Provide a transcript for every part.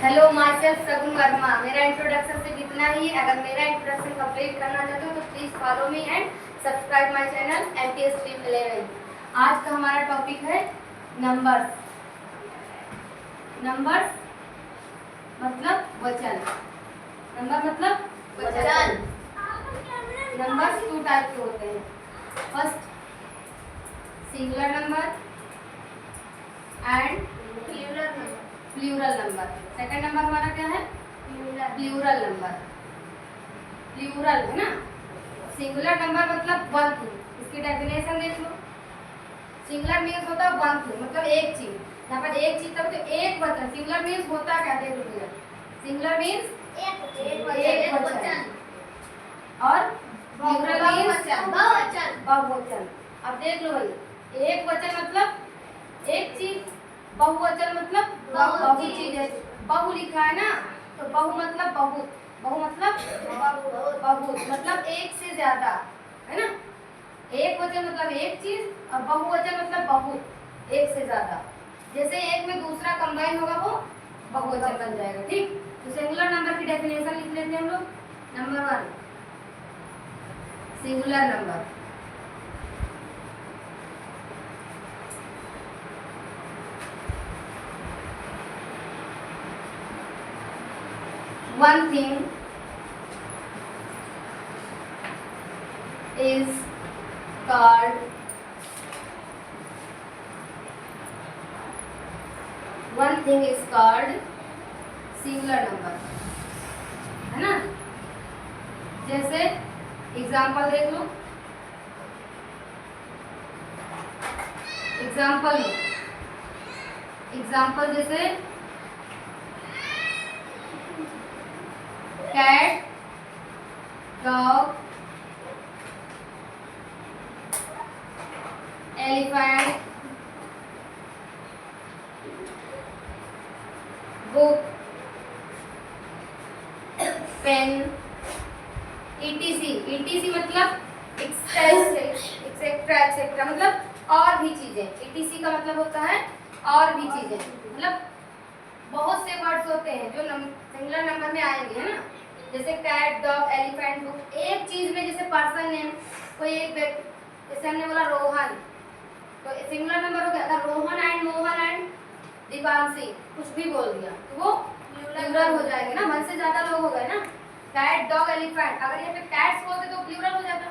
Hello my self सगुन वर्मा। मेरा introduction सिर्फ इतना ही है। अगर मेरा इंट्रोडक्शन कंप्लीट करना चाहते हो तो please follow me and subscribe my channel MTS Stream 11। आज का हमारा टॉपिक है नंबर्स। नंबर्स मतलब वचन। नंबर मतलब वचन। नंबर्स 2 टाइप के होते हैं। First singular number and plural number. Second number हमारा क्या है? Plural number. प्लूरल है ना। सिंगुलर नंबर मतलब वन थिंग। इसकी डेफिनेशन देख लो। सिंगुलर मीन्स होता है वन थिंग, मतलब एक चीज। यहाँ पर एक चीज तब तो एक वचन। सिंगुलर मीन्स होता क्या? देख लो। सिंगुलर मीन्स एक वचन और प्लूरल मीन्स बहुवचन। अब देख लो भाई, एक वचन मतलब एक चीज, बहुवचन मतलब बहुत चीज है। बहु लिखा है ना, तो बहु मतलब बहुत, बहु मतलब बहुत मतलब एक से ज्यादा, है ना। एक वचन मतलब एक चीज और बहुवचन मतलब बहुत, एक से ज्यादा। जैसे एक में दूसरा कंबाइन होगा वो बहुवचन बन जाएगा। ठीक, तो सिंगुलर नंबर की डेफिनेशन लिख लेते हैं हम लोग। Number 1 singular number. One thing is called singular number, है ना। जैसे एग्जाम्पल देख लो। एग्जाम्पल जैसे cat, dog, elephant, book, pen, ETC मतलब एक्सेट्रा मतलब और भी चीजें। ETC का मतलब होता है और भी चीजें, मतलब बहुत से वर्ड्स होते हैं जो सिंगुलर नंबर में आएंगे, है ना। जैसे कैट, डॉग, एलिफेंट, बुक। एक चीज में जैसे पर्सन नेम, कोई एक व्यक्ति, जैसे हमने बोला रोहन, तो सिंगुलर नंबर हो गया। अगर रोहन एंड मोहन एंड दीपांशी कुछ भी बोल दिया तो वो प्लूरल हो जाएंगे ना। 1 से ज्यादा लोग हो गए ना। कैट, डॉग, एलिफेंट, अगर यहाँ पे कैट्स बोलते तो प्लूरल हो जाता,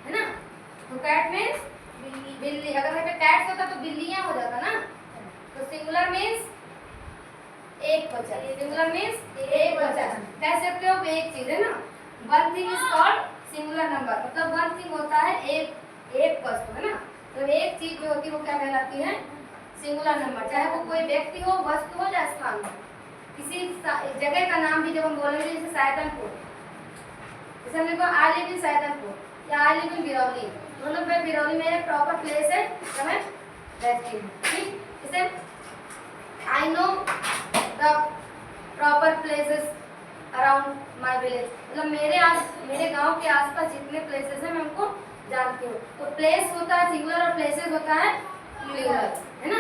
है ना। तो कैट मीन्स बिल्ली, अगर यहाँ पे कैट्स होता तो बिल्लियां हो जाता ना। तो सिंगुलर मीन्स एक वचन। सिंगुलर मीन्स एक वचन। कह सकते हो एक चीज, है ना। One thing is called singular number, मतलब वन थिंग होता है एक वस्तु, है ना। तो एक चीज जो होती है वो क्या कहलाती है? Singular number. चाहे वो कोई व्यक्ति हो, वस्तु हो या स्थान हो। किसी जगह का नाम भी जब हम बोलेंगे, जैसे सैदनपुर, जैसे हमने कहा आई लिव इन सैदनपुर या आई लिव इन बिरौली, मतलब मैं बिरौली में प्रॉपर प्लेस है तो मैं रहती हूँ। ठीक, जैसे I know the proper places around my village, मतलब मेरे गांव के आसपास जितने प्लेसेस हैं मैं उनको जानती हूँ। तो प्लेस होता है सिंगुलर और प्लेसेस होता है प्लूरल, है ना।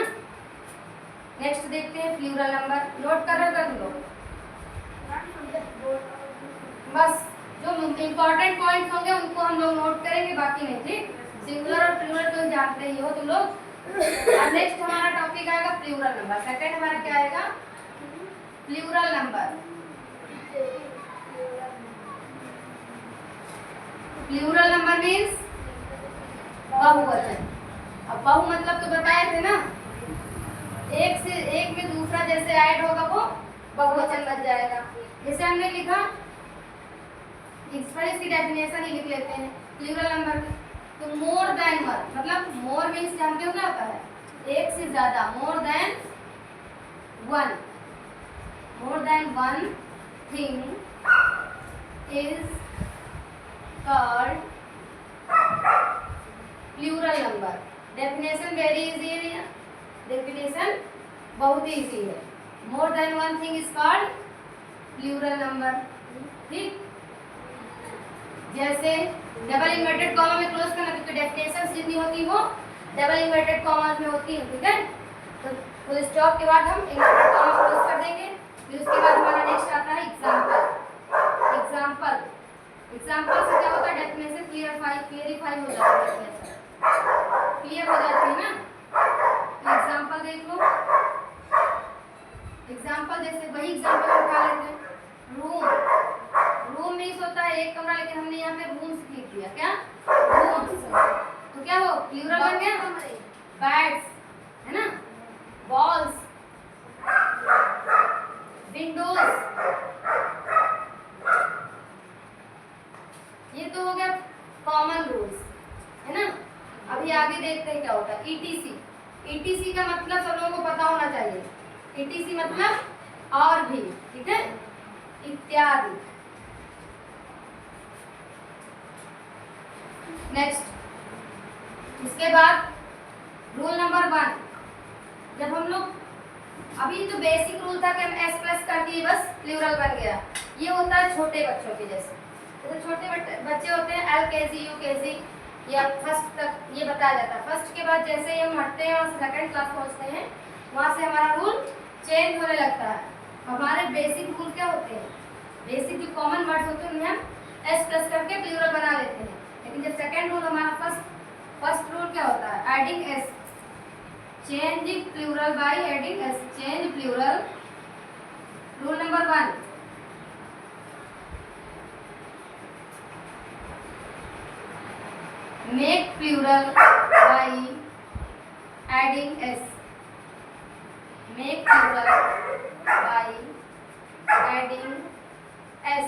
नेक्स्ट देखते हैं प्लूरल नंबर। नोट कर रहे हो लोग? बस जो इम्पोर्टेंट पॉइंट्स होंगे उनको हम लोग नोट करेंगे, बाकी नहीं। ठीक, सिंगुलर और प्लूरल तो जानते ही हो तुम लोग। अब नेक्स्ट हमारा टॉपिक आएगा प्लूरल नंबर। सेकंड हमारा क्या आएगा? Plural number. Plural number means बहुवचन। अब बहु मतलब तो बताए थे ना, एक से एक में दूसरा जैसे ऐड होगा वो बहुवचन बन जाएगा। जैसे हमने लिखा, इस पर इसकी डेफिनेशन ही लिख लेते हैं प्लूरल नंबर की। तो मोर देन वन, मतलब मोर मीन्स जानते हो क्या होता है? एक से ज्यादा। More than one thing is called plural number. Definition very easy है, डेफिनेशन बहुत ही इजी है। More than one thing is called plural number. ठीक, जैसे डबल इन्वर्टेड कॉमा में क्लोज करना, तो डेफिनेशन जितनी होती है वो डबल इन्वर्टेड कॉमा में होती है। ठीक है, तो फुल स्टॉप के बाद हम इन्वर्टेड कॉमा क्लोज कर देंगे, फिर उसके एग्जाम्पल जैसे वही एग्जाम्पल उठा लेते हैं। रूम मीन्स होता है एक कमरा, लेकिन हमने यहाँ पे रूम्स लिख दिया। क्या रूम्स, तो क्या हो प्लूरल बन गया। बैड्स है ना, वॉल्स, विंडोज, ये तो हो गया कॉमन रूल्स है ना। अभी आगे देखते हैं क्या होता है ईटीसी। ईटीसी का मतलब सब लोगों को पता होना चाहिए। ईटीसी मतलब और भी, ठीक है, इत्यादि। नेक्स्ट, इसके बाद रूल नंबर 1, जब हम लोग अभी तो बेसिक रूल था कि हम एस प्लस कर दिए बस प्लूरल बन गया। ये होता है छोटे बच्चों के जैसे छोटे बच्चे होते हैं LKG UKG या फर्स्ट तक ये बताया जाता है। फर्स्ट के बाद जैसे ही हम हटते हैं और सेकंड क्लास पहुंचते हैं, वहाँ से हमारा रूल चेंज होने लगता है। हमारे बेसिक रूल क्या होते हैं, बेसिक जो कॉमन वर्ड्स होते हैं उन्हें हम एस प्लस करके प्लूरल बना लेते हैं। लेकिन जब सेकंड रूल हमारा फर्स्ट रूल क्या होता है, adding S, change plural by adding S, change plural. Rule number 1, make plural by adding s, make plural by adding s।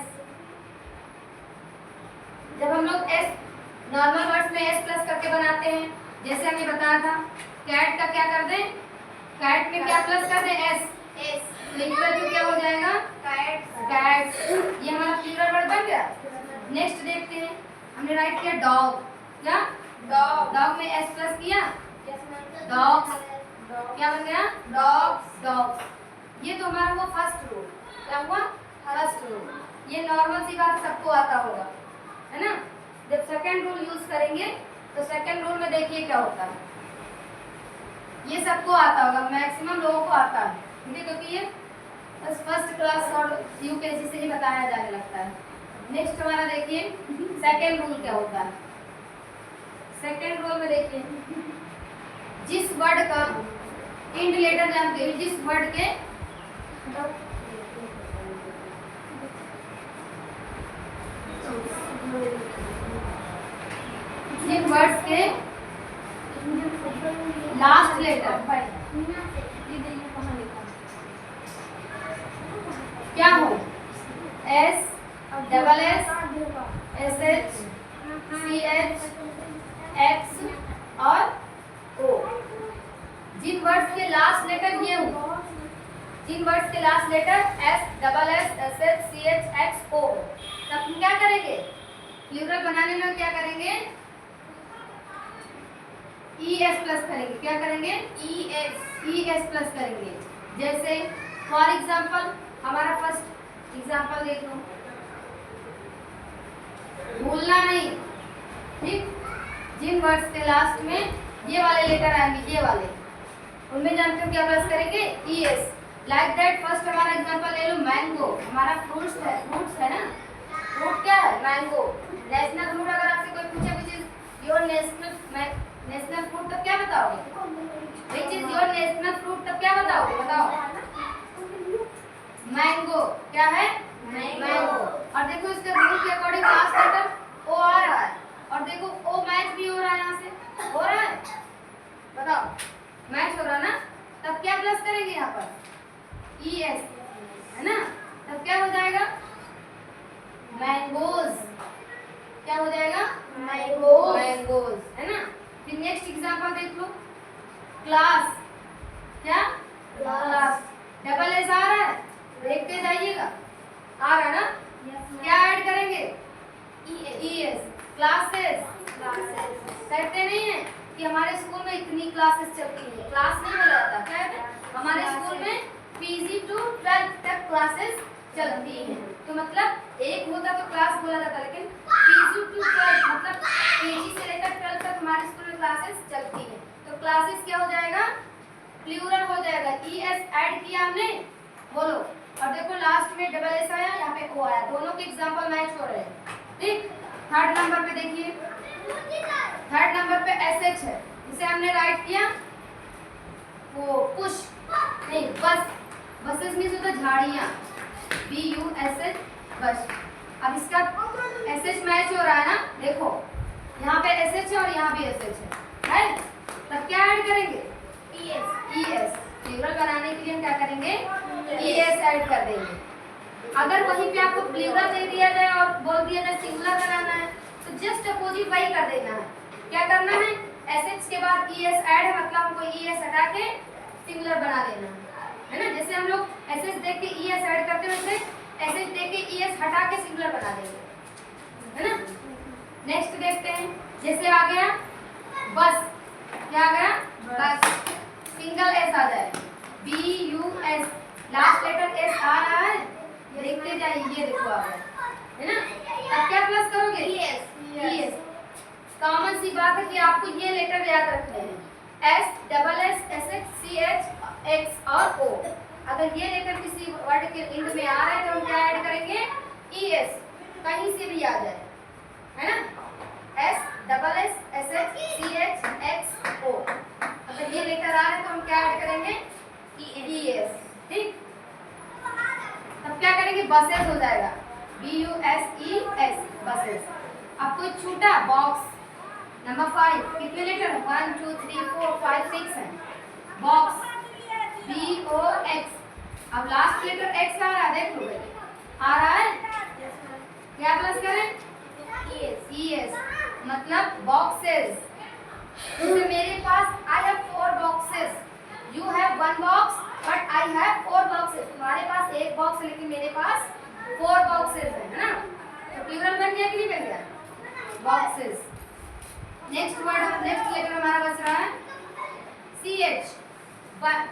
जब हम लोग s नॉर्मल वर्ड्स में s प्लस करके बनाते हैं, जैसे हमने बताया था कैट का क्या कर दें, कैट में क्या प्लस कर दें s, तो क्या हो जाएगा कैट्स। ये हमारा प्लूरल वर्ड बन गया। नेक्स्ट देखते हैं, हमने राइट किया डॉग, क्या डॉग में एस प्लस किया, डॉग्स, क्या बन गया डॉग्स। ये तो हमारा हुआ फर्स्ट रूल। क्या हुआ फर्स्ट रूल। ये नॉर्मल सी बात सबको आता होगा है ना। जब सेकंड रूल यूज करेंगे तो सेकंड रूल में देखिए क्या होता है, ये सबको आता होगा, मैक्सिमम लोगों को आता है, ठीक है, क्योंकि ये बस फर्स्ट क्लास और UKG से ही बताया जाने लगता है। नेक्स्ट हमारा देखिए सेकंड रूल क्या होता है। सेकेंड रूल में देखिए, जिस वर्ड का इंड लेटर जानते हैं, जिस वर्ड के जिन वर्ड्स के लास्ट लेटर क्या हो, S, double S, SH, CH, X और O। जिन वर्ड्स के लास्ट लेटर ये हो, जिन वर्ड्स के last letter S, double S, SH, CH, X, O, तब हम क्या करेंगे, प्लूरल बनाने में क्या करेंगे, ES प्लस करेंगे। क्या करेंगे, ES प्लस करेंगे। जैसे फॉर एग्जाम्पल हमारा फर्स्ट एग्जाम्पल देख लो, भूलना नहीं, ठीक, जिन वर्ड्स के लास्ट में ये वाले लेटर आएंगे, ये वाले, उनमें जानते हो क्या प्लस करेंगे, ES। लाइक दैट फर्स्ट हमारा एग्जांपल ले लो, मैंगो हमारा फ्रूट्स है ना, फ्रूट क्या है, मैंगो। नेशनल फ्रूट अगर आपसे कोई पूछे which is your national fruit, तब क्या बताओगे, which is your national fruit, तब क्या बताओगे, बताओ, मैंगो। क्या है, मैंगो। और देखो इसके रूल के अकॉर्डिंग लास्ट लेटर O आ रहा है, और देखो O मैच भी हो रहा है, यहाँ से हो रहा है, बताओ मैच हो रहा ना, तब क्या प्लस करेंगे यहाँ पर, ES है ना, तब क्या हो जाएगा, मैंगोज। क्या हो जाएगा, मैंगोज है ना। फिर नेक्स्ट एग्जांपल देख लो, क्लास, क्या क्लास, डबल एस आ रहा है, देखते जाइएगा, आ रहा ना, क्या ऐड करेंगे, ES, क्लासेस। कहते नहीं है कि हमारे स्कूल में इतनी क्लासेस चलती है, क्लास नहीं बोला जाता, क्या है, हमारे स्कूल में PG to 12 तक क्लासेस चलती हैं। तो मतलब एक होता तो क्लास बोला जाता, लेकिन PG to 12 मतलब PG से लेकर 12 तक हमारे स्कूल में क्लासेस चलती हैं। तो क्लासेस क्या हो जाएगा, प्लूरल हो जाएगा, ES ऐड किया हमने, बोलो, और देखो लास्ट में डबल एस आया, यहाँ पे O आया, दोनों के एग्जाम्पल मैच हो रहे हैं, ठीक। थर्ड नंबर पे देखिए, थर्ड नंबर पे SH है, इसे हमने राइट किया, वो पुश नहीं, बस बसेस मीन्स होता है झाड़ियाँ, BUSH बस। अब इसका SH मैच हो रहा है ना, देखो यहाँ पे SH है और यहाँ भी SH है, तब क्या ऐड करेंगे? ES। प्लूरल बनाने के लिए हम क्या करेंगे? ES ऐड कर देंगे। अगर वहीं पे आपको प्लूरल दे दिया जाए और बोल दिया जाए सिंगुलर बनाना है तो जस्ट अपोजिट वही कर देना है। क्या करना है? SH के बाद ES ऐड है, मतलब हमको ES हटा के सिंगुलर बना लेना है ना। जैसे हम लोग SH देख के ES ऐड करते हैं वैसे SH देख के ES हटा के सिंगुलर बना देंगे, है ना। नेक्स्ट देखते हैं, जैसे आ गया बस, क्या आ गया? बस, सिंगल S आ जाए, BUS, लास्ट लेटर S आ रहा है, देखते जाइए, ये देखो आ गया, है ना। अब क्या प्लस करोगे? ES। कॉमन सी बात है कि आपको ये लेटर याद रखने हैं, S, double S, SH, CH, X और O। अगर ये लेटर किसी वर्ड के एंड में आ रहा है तो हम क्या ऐड करेंगे? ES, कहीं से भी आ जाए, है ना। S, double S, SH, CH, X, O। अगर ये लेटर आ रहा है तो हम क्या ऐड करेंगे? ES, ठीक। तब क्या करेंगे? बसेस हो जाएगा, BUSES, बसेस। अब कोई छूटा बॉक्स नंबर 5, कितने लेटर है? 1 2 3 4 5 6 है, बॉक्स, BOX। अब लास्ट लेटर X आ रहा है, देख लो आ रहा है, क्या प्लस करें? ES, मतलब बॉक्सेस। जैसे मेरे पास I have 4 boxes, you have 1 box but I have 4 boxes। तुम्हारे पास एक बॉक्स है लेकिन मेरे पास 4 boxes है ना। तो प्लूरल बन गया कि नहीं बन गया? Boxes. Next word, next letter हमारा बच रहा है CH,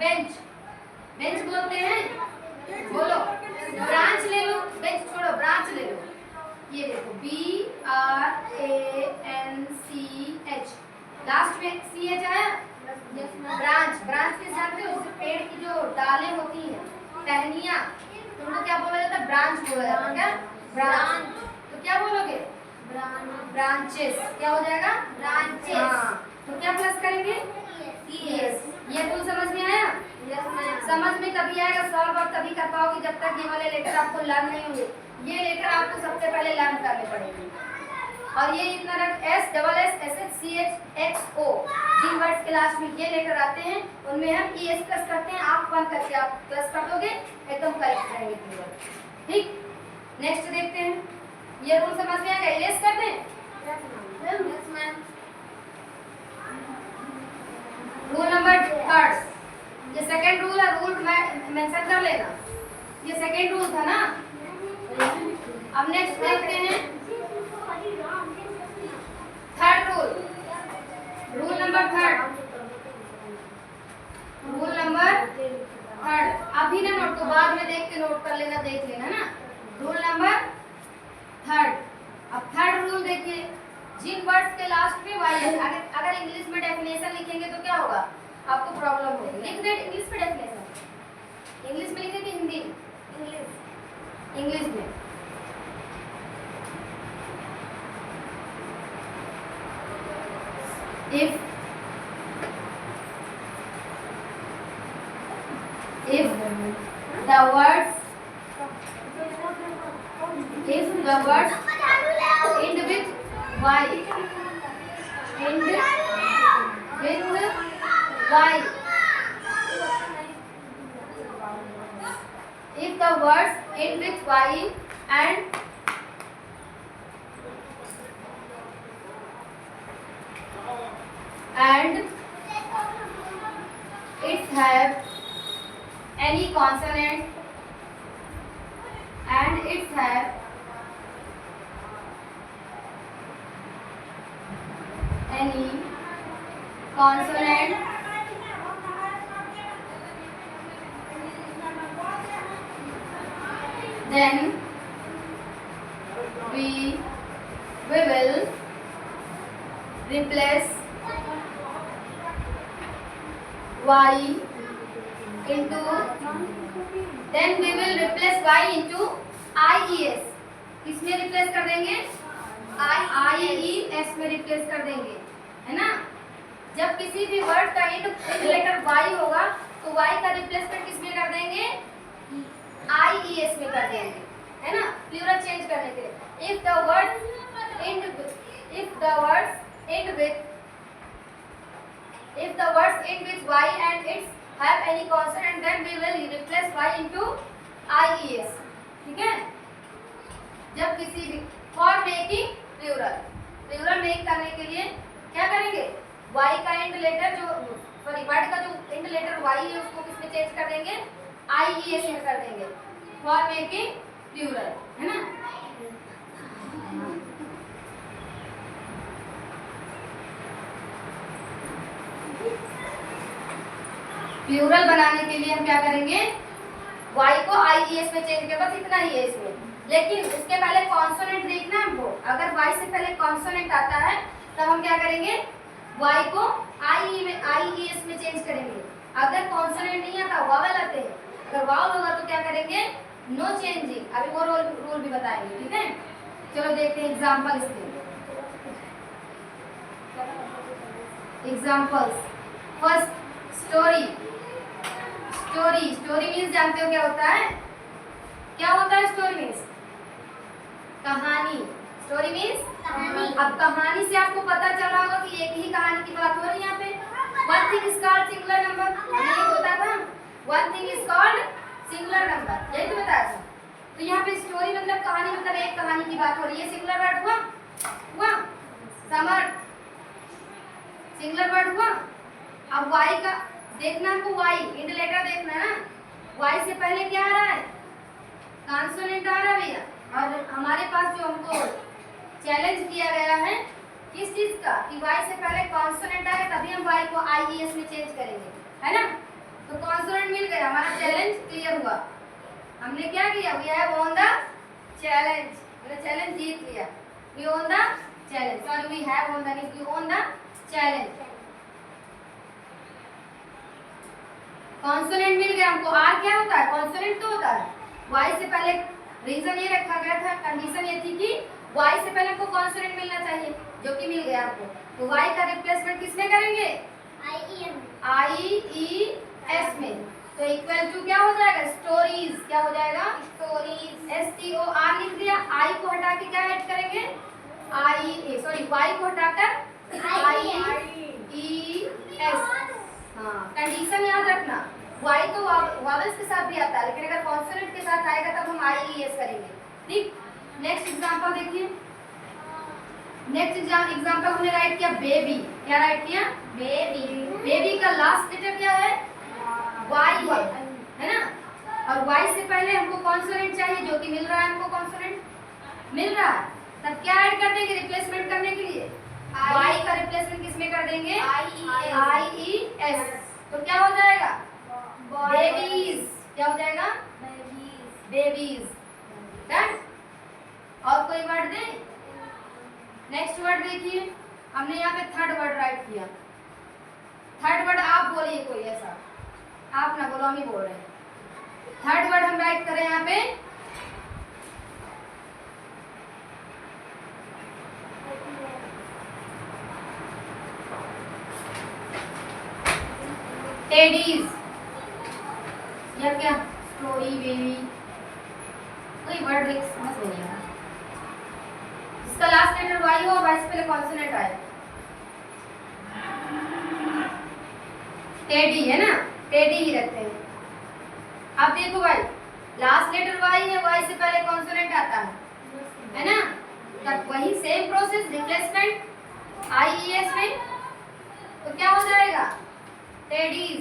बेंच। बेंच बोलते हैं, बोलो। ब्रांच ले लो, बेंच छोड़ो, ब्रांच ले लो। ये देखो BRANCH, लास्ट में CH आया। ब्रांच, ब्रांच किस जानते हो? जैसे पेड़ की जो डालें होती हैं, टहनियाँ, तो उनको क्या बोला जाता है? ब्रांच बोला जाता है। क्या? ब्रांच। तो क्या बोलोगे? ब्रांचेस। क्या हो जाएगा? ब्रांचेस। हाँ, तो क्या प्लस करेंगे? ES। ये रूल समझ में आया? समझ में तभी आएगा, सॉल्व और तभी कर पाओगे जब तक ये वाले लेटर आपको लर्न नहीं होंगे। ये लेटर आपको सबसे पहले लर्न करने पड़ेंगे। और ये इतना रख, S, double S, SH, CH, X, O, जिन वर्ड्स के लास्ट में ये लेटर आते हैं उनमें हम ES प्लस करते हैं। आप वन करके आप प्लस कर दोगे, एकदम करेक्ट रहेंगे प्लूरल, ठीक। नेक्स्ट देखते हैं, ये रूल समझ में आ गया? इरेज कर दें? Yes ma'am. रूल नंबर 3, ये सेकंड रूल है, रूल मेंशन कर लेना, ये सेकंड रूल था ना। अब नेक्स्ट देखते हैं third rule, rule number 3, rule number 3। अभी ना नोट को बाद में देख के नोट कर लेना, देख लेना ना। Rule number 3। अब थर्ड रूल देखिए, जिन वर्ड्स के लास्ट में वाई है, अगर इंग्लिश में डेफिनेशन लिखेंगे तो क्या होगा? आपको प्रॉब्लम होगी। लिख दे इंग्लिश में डेफिनेशन, इंग्लिश में लिखेंगे हिंदी? इंग्लिश में। if the words end with y, end with y, if the words end with y and it have any consonant and it have any consonant then we will replace y into, then we will replace y into IES। किसमें replace कर देंगे? IES में replace कर देंगे, है ना। जब किसी भी वर्ड का एंड लेटर y होगा तो y का रिप्लेसमेंट किसमें कर देंगे? में कर देंगे, है ना, प्लूरल चेंज करने के लिए। If the words end with y and its have any consonant, then we will replace y into ies, ठीक है। जब किसी भी for making प्लूरल मेक करने के लिए क्या करेंगे, y का एंड लेटर जो सॉरी वर्ड का जो एंड लेटर y है उसको किसमें चेंज कर देंगे, ies में कर देंगे, for making प्लूरल, है ना। प्लूरल बनाने के लिए हम क्या करेंगे, y को ies में चेंज कर, बस इतना ही है इसमें। लेकिन उसके पहले कॉन्सोनेंट देखना हमको, अगर y से पहले कॉन्सोनेंट आता है तब हम क्या करेंगे, y को ies में चेंज करेंगे। अगर कॉन्सोनेंट नहीं आता, वावल आते हैं, अगर वावल होगा तो क्या करेंगे, नो चेंजिंग। अभी वो रूल भी बताएंगे, ठीक है। चलो देखते हैं एग्जांपल इसके। एग्जांपल्स, फर्स्ट स्टोरी मीन्स जानते हो क्या होता है, क्या होता है स्टोरी मीन्स, कहानी। स्टोरी मीन्स कहानी। अब कहानी से आपको पता चल रहा होगा कि एक ही कहानी की बात हो रही है यहाँ पे। One thing is called singular number, ये होता था, one thing is called singular number, यही तो बताया था। तो यहाँ पे स्टोरी मतलब कहानी, मतलब एक कहानी की बात हो रही है। सिंगुलर वर्ड हुआ समर्थ, सिंगुलर वर्ड हुआ। अब y का देखना हमको, y इंड लेटर देखना है ना, y से पहले क्या आ रहा है, कॉन्सोनेंट आ रहा है भैया। और हमारे पास जो हमको चैलेंज किया गया है किस चीज का, कि y से पहले कॉन्सोनेंट आए तभी हम y को ies में चेंज करेंगे, है ना। तो कॉन्सोनेंट मिल गया, हमारा चैलेंज क्लियर हुआ। हमने क्या किया, we have won the challenge, हमने चैलेंज जीत लिया। We won the challenge, sorry we have won the, we won the challenge. Consonant मिल गया हमको। आर क्या होता है, कॉन्सोनेंट तो होता है। y से पहले रीजन ये रखा गया था, कंडीशन ये थी कि y से पहले हमको कॉन्सोनेंट मिलना चाहिए, जो कि मिल गया आपको। तो y का रिप्लेसमेंट किसमें करेंगे, ies में। तो इक्वल टू क्या हो जाएगा, स्टोरीज, क्या हो जाएगा, स्टोरीज, STOR लिख दिया। I को हटा के क्या ऐड करेंगे, y को हटाकर IES। हाँ, कंडीशन याद रखना, y तो वावल्स के साथ भी आता है, लेकिन अगर कॉन्सोनेंट के साथ आएगा तब हम IES करेंगे, ठीक। नेक्स्ट एग्जांपल देखिए। नेक्स्ट एग्जांपल हमने राइट किया बेबी, क्या राइट किया, बेबी का लास्ट लेटर क्या है, y है ना। और y से पहले हमको कॉन्सोनेंट चाहिए, जो कि मिल रहा है, हमको कॉन्सोनेंट मिल रहा है। तब क्या ऐड कर देंगे रिप्लेसमेंट करने के लिए, y का रिप्लेसमेंट किसमें कर देंगे, IES। तो क्या हो जाएगा, बेबीज, क्या हो जाएगा, बेबीज। डन। और कोई वर्ड दें, नेक्स्ट वर्ड देखिए। हमने यहाँ पे थर्ड वर्ड राइट किया। थर्ड वर्ड आप बोलिए कोई ऐसा, आप ना बोलो, हम ही बोल रहे हैं। थर्ड वर्ड हम राइट करें यहाँ पे, टेडीज, या क्या, स्टोरी बेबी, कोई वर्ड देख समझ नहीं आ रहा। इसका लास्ट लेटर y हो, y से पहले कॉन्सोनेंट आए, टेडी है ना, टेडी ही रखते हैं। अब देखो भाई, लास्ट लेटर y है, y से पहले कॉन्सोनेंट आता है ना। तब वही सेम प्रोसेस, रिप्लेसमेंट IES में। तो क्या हो जाएगा, टेडीज।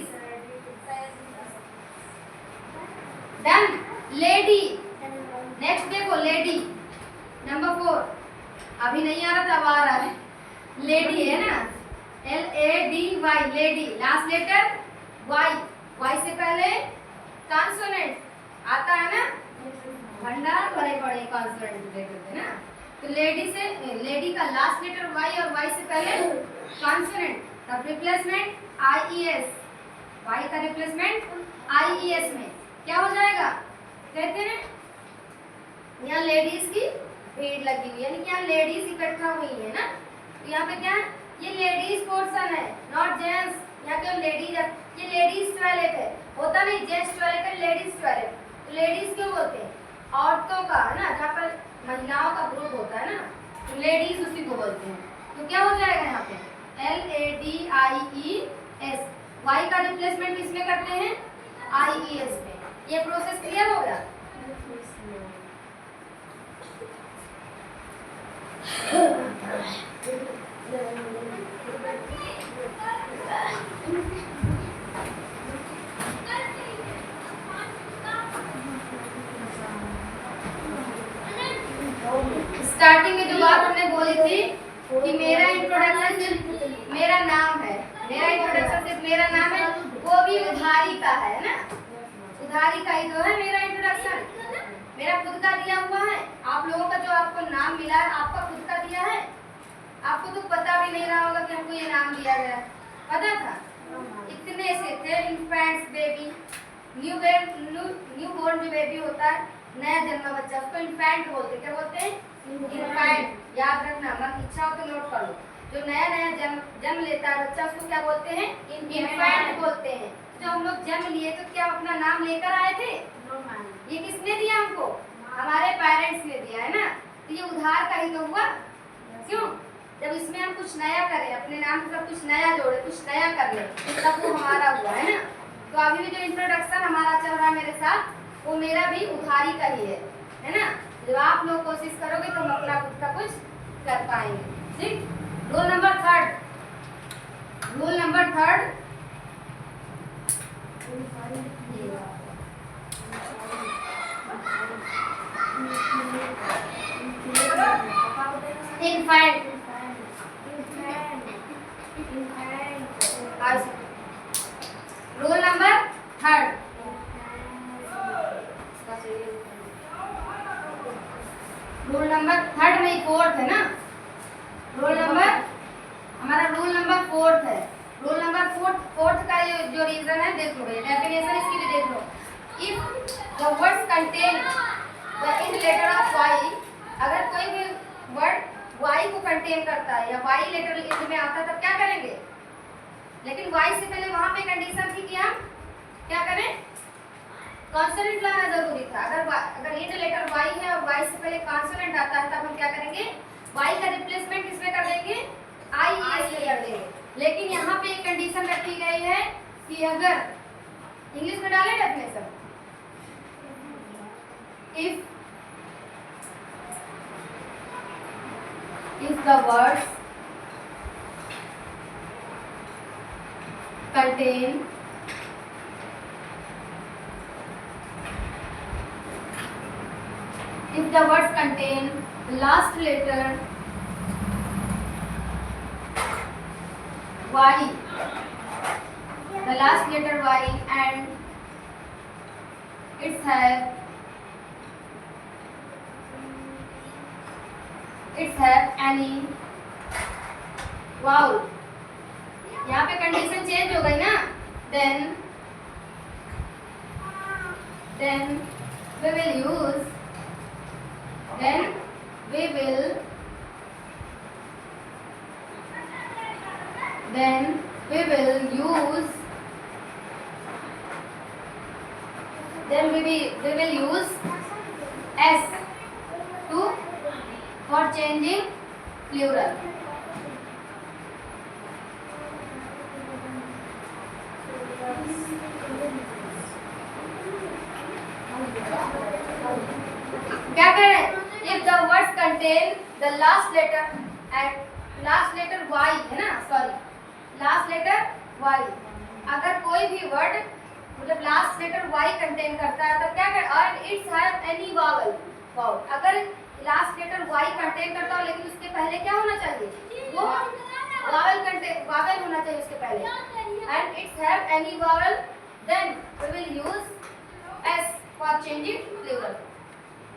डन। लेडी, नेक्स्ट देखो लेडी, नंबर 4। अभी नहीं आ रहा था, अब आ रहा है। लेडी है ना, LADY, lady, last letter y से पहले कॉन्सोनेंट आता है ना, भंडार भरे पड़े कॉन्सोनेंट लेटर है ना। तो लेडी का लास्ट लेटर y और y से पहले कॉन्सोनेंट, तब रिप्लेसमेंट IES, y का रिप्लेसमेंट IES में क्या हो जाएगा, कहते हैं यहाँ लेडीज की भीड़ लगी हुई है, यानी कि यहाँ लेडीज इकट्ठा हुई है ना। तो यहाँ पे क्या है, ये लेडीज पोर्शन है, नॉट जेंट्स। यहाँ केवल लेडीज है, ये लेडीज टॉयलेट है, होता नहीं जेंट्स टॉयलेट है, लेडीज टॉयलेट। तो लेडीज क्यों बोलते हैं, औरतों का है ना, जहाँ पर महिलाओं का ग्रुप होता है ना, तो लेडीज उसी को बोलते हैं। तो क्या हो जाएगा यहाँ पे LADIES, वाई का रिप्लेसमेंट किसमें करते हैं, IES में। ये प्रोसेस क्लियर हो गया। स्टार्टिंग में जो बात हमने बोली थी कि मेरा इंट्रोडक्शन सिर्फ मेरा नाम है, मेरा इंट्रोडक्शन सिर्फ मेरा नाम है, वो भी उधारी का है ना, उधारी का ही तो है मेरा इंट्रोडक्शन, मेरा खुद का दिया हुआ है। आप लोगों का जो आपको नाम मिला है आपका खुद का दिया है, आपको तो पता भी नहीं रहा होगा कि हमको ये नाम दिया गया, पता था? इतने से थे इन्फेंट्स बेबी, न्यू बोर्न जो बेबी होता है, नया जन्मा बच्चा, उसको इन्फेंट बोलते, क्या बोलते हैं, इन्फेंट। याद रखना, मन इच्छा हो तो नोट कर लो। जो नया नया जन्म लेता है बच्चा उसको क्या बोलते हैं, इन्फेंट बोलते हैं। जो हम लोग जन्म लिए तो क्या अपना नाम लेकर आए थे? ये किसने दिया हमको? हमारे पेरेंट्स ने दिया है ना, तो ये उधार का ही तो हुआ। क्यों? जब इसमें हम कुछ नया करें, अपने नाम के साथ कुछ नया जोड़े, कुछ नया कर ले, तब वो हमारा हुआ है ना। तो अभी भी जो इंट्रोडक्शन हमारा चल रहा है मेरे साथ, वो मेरा भी उधारी का ही है ना। जब आप लोग कोशिश करोगे तो हम अपना खुद का कुछ कर पाएंगे। ठीक। Rule number third, infant. Rule number third, rule number third नहीं फोर्थ है ना, रूल नंबर हमारा रूल नंबर फोर्थ है। रूल नंबर फोर्थ का जो रीजन है देख लो, डेफिनेशन इसकी भी देख लो। If the words contain the end letter of Y, अगर कोई भी वर्ड वाई को कंटेन करता है या वाई लेटर इंड में आता है तब क्या करेंगे? लेकिन वाई से पहले वहां पे कंडीशन थी कि हम क्या करें, कॉन्सोनेंट लाना जरूरी था। अगर इंड लेटर वाई है और वाई से पहले कॉन्सोनेंट आता है तब हम क्या करेंगे, वाई का रिप्लेसमेंट किसमें कर देंगे, IES से कर देंगे। लेकिन यहाँ पे एक कंडीशन रखी गई है कि अगर इंग्लिश में डाले definition, if the words contain the last letter Y, and it have any vowel, यहाँ पे कंडीशन चेंज हो गई ना, then we will use S for changing plural. क्या कह रहे हैं? If the words contain the last letter Y है ना, last letter Y, अगर कोई भी वर्ड मतलब लास्ट लेटर Y कंटेन करता है तो क्या कर, और इट्स हैव एनी वावल, अगर लास्ट लेटर Y कंटेन करता हो लेकिन उसके पहले क्या होना चाहिए, वो वावल होना चाहिए उसके पहले, and it's have any vowel, then we will use S for changing plural.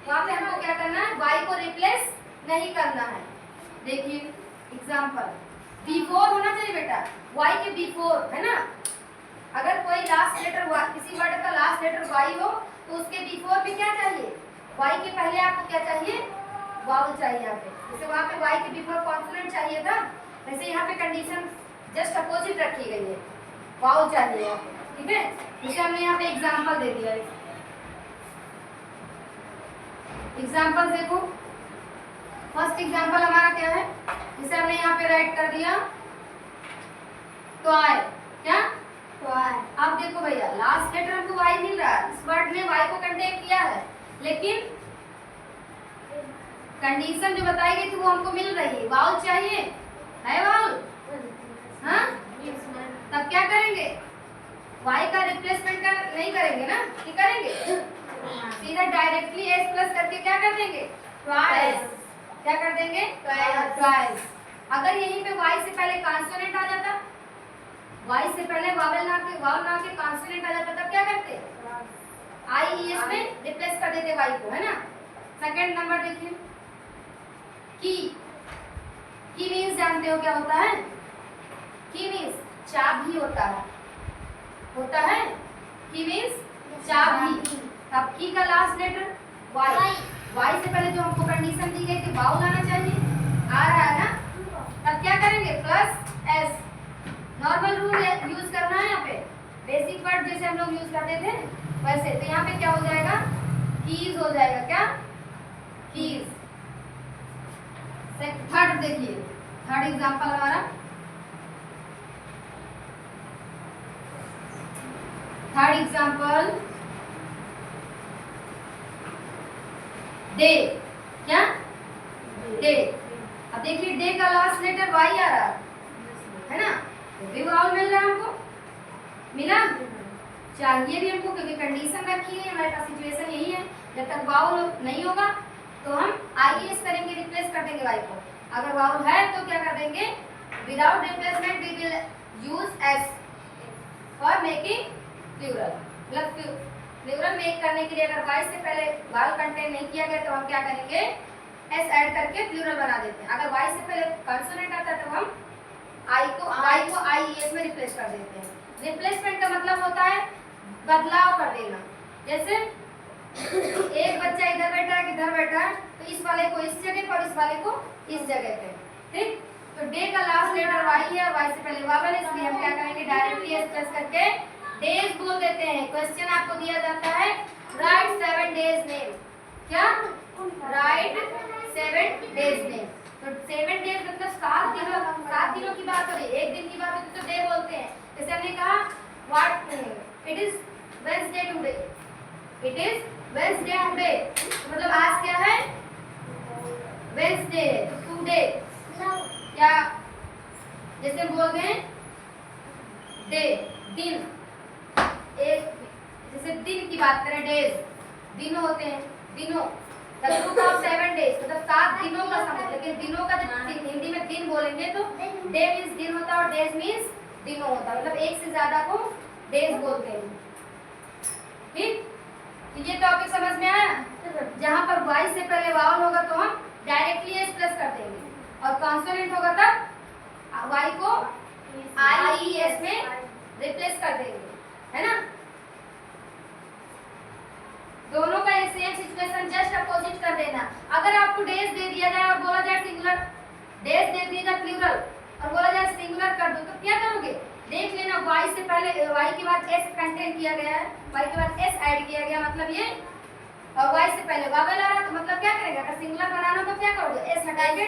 वहाँ पे हमको क्या करना है, Y को रिप्लेस नहीं करना है। देखिए एग्जाम्पल, बिफोर होना चाहिए बेटा, Y के बिफोर है ना, अगर कोई लास्ट लेटर किसी वर्ड का लास्ट लेटर Y हो तो उसके बिफोर भी क्या चाहिए, Y के पहले आपको क्या चाहिए, वावल चाहिए। यहाँ पे जैसे वहाँ पे Y के बिफोर कॉन्सोनेंट चाहिए था, वैसे यहाँ पे कंडीशन जस्ट अपोजिट रखी गई है, वावल चाहिए यहाँ पे। ठीक है, जैसे हमने यहाँ पे एग्जाम्पल दे दिया है, एग्जाम्पल देखो, फर्स्ट एग्जाम्पल हमारा क्या है, जिसे हमने यहाँ पे राइट कर दिया टॉय। क्या टॉय। अब देखो भैया लास्ट लेटर हमको वाई मिल रहा है, इस वर्ड ने वाई को कंटेन किया है, लेकिन कंडीशन जो बताई गई थी वो हमको मिल रही है, वाउल चाहिए है, वाउल। हाँ तब क्या करेंगे, वाई का रिप्लेसमेंट नहीं करेंगे ना, कि करेंगे, सीधा डायरेक्टली एस प्लस करके क्या कर देंगे, ट्वाइस। क्या कर देंगे, ट्वाइस। अगर यहीं पे वाई से पहले कॉन्सोनेंट आ जाता, वाई से पहले वावल ना के कॉन्सोनेंट आ जाता, तब क्या करते, आई एस में रिप्लेस कर देते वाई को, है ना। सेकंड नंबर देखिए, की। की मीन्स जानते हो क्या होता है, की मीन्स चाबी होता है, होता है, की मीन्स चाबी। अब की का लास्ट लेटर वाई, वाई से पहले जो हमको कंडीशन दी गई थी वाउल आना चाहिए, आ रहा है ना, तब क्या करेंगे, plus S. Normal rule use करना है यहाँ पे, बेसिक वर्ड जैसे हम लोग यूज करते थे वैसे। तो यहाँ पे क्या हो जाएगा, कीज हो जाएगा, क्या कीज। थर्ड देखिए, थर्ड एग्जांपल हमारा, थर्ड एग्जांपल डे। क्या डे। अब देखिए डे का लास्ट लेटर वाई आ रहा है ना, भी वाउल मिल रहा है हमको, मिला चाहिए भी हमको, क्योंकि कंडीशन रखी है, हमारे पास सिचुएशन यही है, जब तक वाउल नहीं होगा तो हम आईएस करेंगे, रिप्लेस कर देंगे वाई को। अगर वाउल है तो क्या कर देंगे, without replacement we will use S for making plural. मतलब प्लूरल मेक करने के लिए अगर वाई से पहले वाउल कंटेन नहीं किया गया तो हम क्या करेंगे, एस ऐड करके प्लूरल बना देते हैं। अगर वाई से पहले कंसोनेंट आता है तो हम आई को आई एस में रिप्लेस कर देते हैं। रिप्लेसमेंट का मतलब होता है बदलाव कर देना। जैसे एक बच्चा इधर बैठा है, इधर बैठा है, तो इस वाले को इस जगह पर, इस वाले को इस जगह पे, ठीक। तो डे का लास्ट लेटर वाई है और वाई से पहले वावल है, इसलिए हम क्या करेंगे, डायरेक्टली एस प्लस करके डेज बोल देते हैं। क्वेश्चन आपको दिया जाता है, राइट 7 डेज नेम। क्या राइट 7 डेज नेम। तो 7 डेज मतलब 7 दिनों, 7 दिनों की बात हो रही है, एक दिन की बात होती तो डे बोलते हैं। जैसे हमने कहा what it is Wednesday today, it is Wednesday today, मतलब आज क्या है, वेडनेसडे। तो टुडे क्या, जैसे हम बोलते हैं डे दिन, एक जैसे दिन की बात करें डेज, दिनों होते हैं, दिनों। The group of 7 days मतलब 7 दिनों का समूह। लेकिन दिनों का जब हिंदी में दिन बोलेंगे तो डे मीन्स दिन होता है और डेज मीन्स दिनों होता है, मतलब एक से ज्यादा को डेज बोलते हैं, ठीक। तो ये टॉपिक समझ में आया। जहाँ पर वाई से पहले वावल होगा तो हम डायरेक्टली एस प्लस कर देंगे, और कॉन्सोनेंट होगा तब वाई को आई एस में रिप्लेस कर देंगे, है ना। दोनों का सेम सिचुएशन, जस्ट अपोजिट कर देना। अगर आपको डेज दे दिया जाए और बोला जाए सिंगुलर, डेज दे दिया जाए प्लूरल और बोला जाए सिंगुलर कर दो, तो क्या करोगे, देख लेना वाई से पहले वाई के बाद एस कंटेन किया गया है, वाई के बाद एस ऐड किया गया, मतलब ये, और वाई से पहले वावल आ रहा है तो मतलब क्या करेंगे, अगर सिंगुलर बनाना तो क्या करोगे, एस हटा के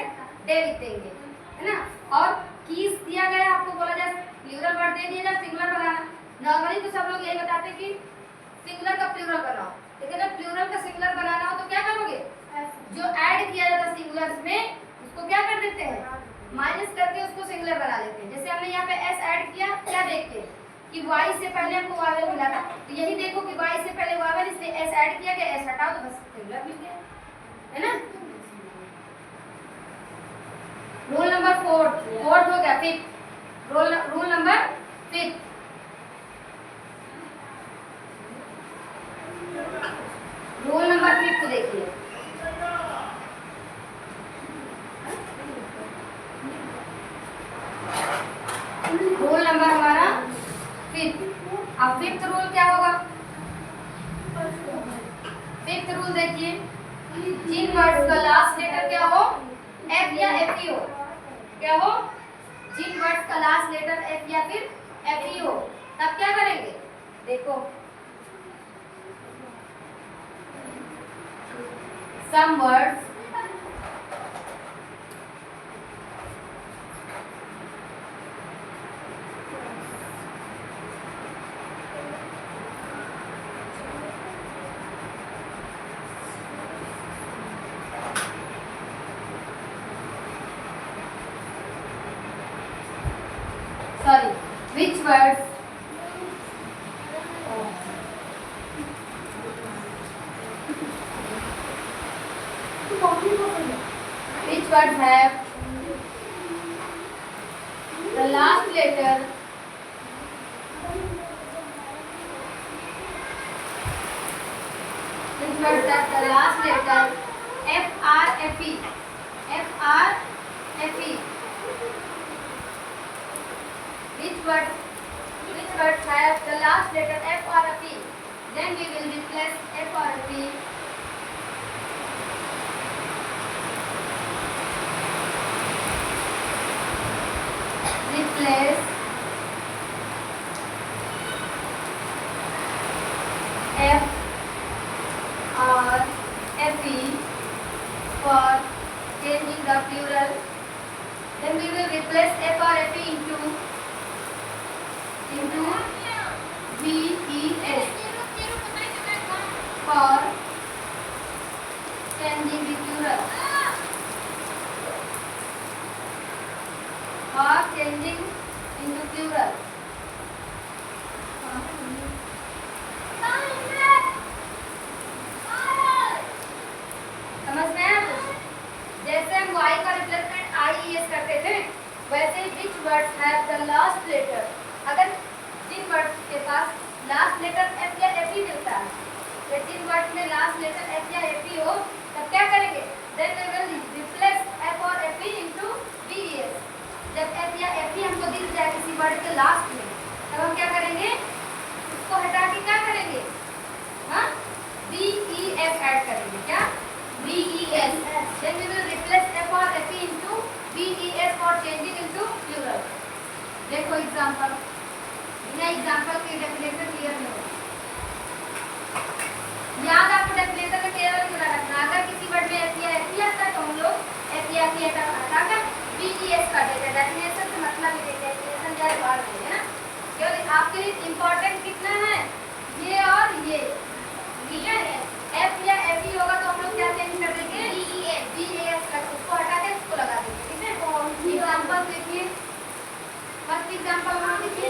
डे लिख देंगे, है ना। और कीज दिया गया आपको, बोला जाए प्लूरल वर्ड दे दिया जाए सिंगुलर बनाना, नॉर्मली तो सब लोग यही बताते हैं कि सिंगुलर का प्लूरल बनाओ, लेकिन अगर प्लूरल का सिंगुलर बनाना हो तो क्या करोगे, जो ऐड किया जाता है सिंगुलर्स में उसको क्या कर देते हैं, माइनस करके उसको सिंगुलर बना लेते हैं। जैसे हमने यहाँ पे एस ऐड किया, क्या देखते हैं कि वाई से पहले हमको वावल मिला था, तो यही देखो कि वाई से पहले वावल, इसलिए एस ऐड किया गया, एस हटाओ तो बस सिंगुलर मिल गया, है ना। रूल नंबर 4 हो गया, fifth rule number 5। Rule number 5 देखिए, रूल नंबर हमारा 5। अब 5th रूल क्या होगा, 5th रूल देखिए, जिन वर्ड्स का लास्ट लेटर क्या हो, एफ या एफ हो, क्या हो, जिन वर्ड्स का लास्ट लेटर एफ या फिर एफ हो, तब क्या करेंगे, देखो some words sorry, which words which words have the last letter which words have the last letter F R F E F R F E which words have the last letter F R F E, then we will replace F R F E replace F R F E for changing the plural. Then we will replace F R F E into V E S for changing the plural. For changing into plural. समझ में आया? जैसे हम y का replacement IES करते थे, वैसे which words have the last letter, अगर जिन वर्ड्स के पास लास्ट लेटर F या F ही मिलता है, तो जिन वर्ड्स में लास्ट लेटर F या F ही हो, तब क्या करेंगे? Then we will replace F और F into VES. जब F या F ही हमको दिख जाए किसी वर्ड के लास्ट में, तब हम क्या करेंगे? उसको हटा के क्या करेंगे? हाँ, VES ऐड करेंगे. क्या? VES. Then we will replace F or F into VES for changing into plural. देखो एग्जाम्पल, बिना एग्जाम्पल के डेफिनेशन क्लियर नहीं होगा. याद आपको डेफिनेशन में केवल पूरा रखना. अगर किसी वर्ड में F या F आता है तो हम लोग F या F हटाकर VES कर देते हैं. डेफिनेशन से मतलब ही देते हैं, डेफिनेशन जाए बाहर है ना. केवल आपके लिए इम्पोर्टेंट कितना है? ये और ये. ठीक है, F या F ही होगा तो हम लोग क्या चेंज कर देंगे? VES उसको हटा के इसको लगा देंगे. ठीक है, एग्जाम्पल देखिए. फर्स्ट एग्जाम्पल हम देखिए,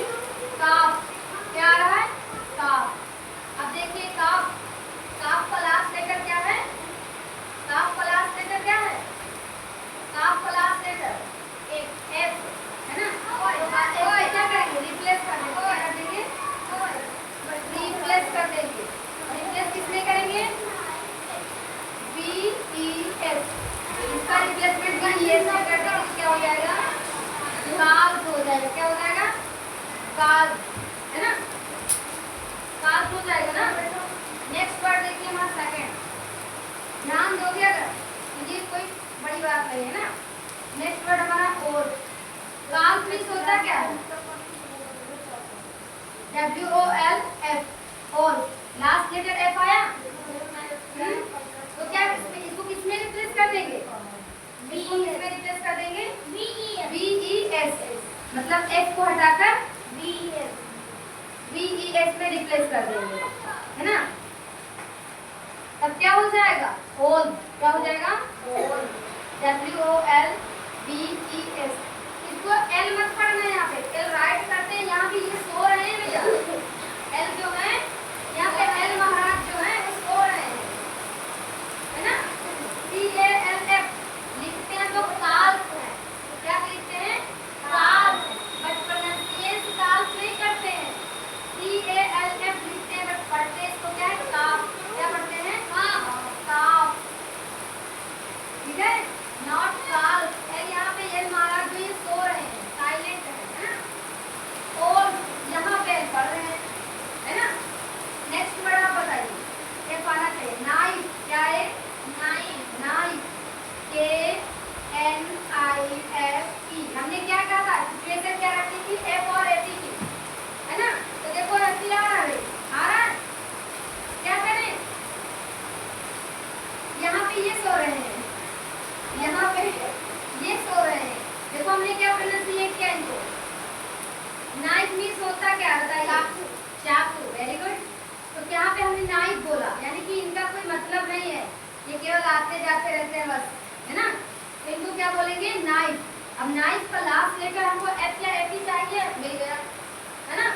काफ. क्या आ रहा है? काफ. अब देखिए काफ का लास्ट लेटर क्या है? काफ का लास्ट लेटर क्या है? काफ का लास्ट लेटर एक F है ना. और क्या करेंगे? रिप्लेस कर देंगे. रिप्लेस कर देंगे. रिप्लेस किसमें करेंगे? VES. इसका रिप्लेसमेंट VES में कर देंगे. क्या हो जाएगा? काल्स हो जाएगा. क्या हो जाएगा? काल्स है ना. काल्स हो जाएगा ना. नेक्स्ट वर्ड देखिए हमारा सेकंड. ध्यान दोगे अगर, ये कोई बड़ी बात नहीं है ना. नेक्स्ट वर्ड हमारा और. काल्स मींस होता क्या है? WOLF. और लास्ट लेटर F आया तो क्या इसको किसमें रिप्लेस कर देंगे? इसको किसमें रिप्लेस कर देंगे? VES. मतलब F को हटाकर VES में रिप्लेस कर देंगे, है ना. तब क्या हो जाएगा? होल. क्या हो जाएगा? WOLVES. इसको L मत पढ़ना. यहाँ पे L राइट करते हैं. यहाँ भी ये सो रहे हैं भैया. L जो है यहाँ पे L महाराज जो है वो सो रहे हैं, है ना. CALF लिखते हैं तो काल्स है. क्या लिखते हैं? काल्स. बट प्रोनाउंसिएशन काल्स नहीं करते हैं. CALF लिखते हैं बट पढ़ते इसको क्या है? काफ. क्या पढ़ते हैं? हाँ, काफ. ठीक है, नॉट काल्स. यहाँ पे L महाराज जो ये सो रहे हैं, साइलेंट है ना. और यहाँ पे L पढ़ रहे हैं, है ना. ये सो रहे हैं। देखो हमने क्या प्रोनाउंसिएट किया इनको। नाइफ मीन्स होता क्या बताइए? चाकू। Very good. तो यहाँ पे हमने नाइफ बोला, यानी कि इनका कोई मतलब नहीं है, ये केवल आते जाते रहते हैं बस, है ना। तो इनको क्या बोलेंगे? नाइफ। अब नाइफ का लास्ट लेकर हमको एफ या एफ ही चाहिए, मिल गया, है ना।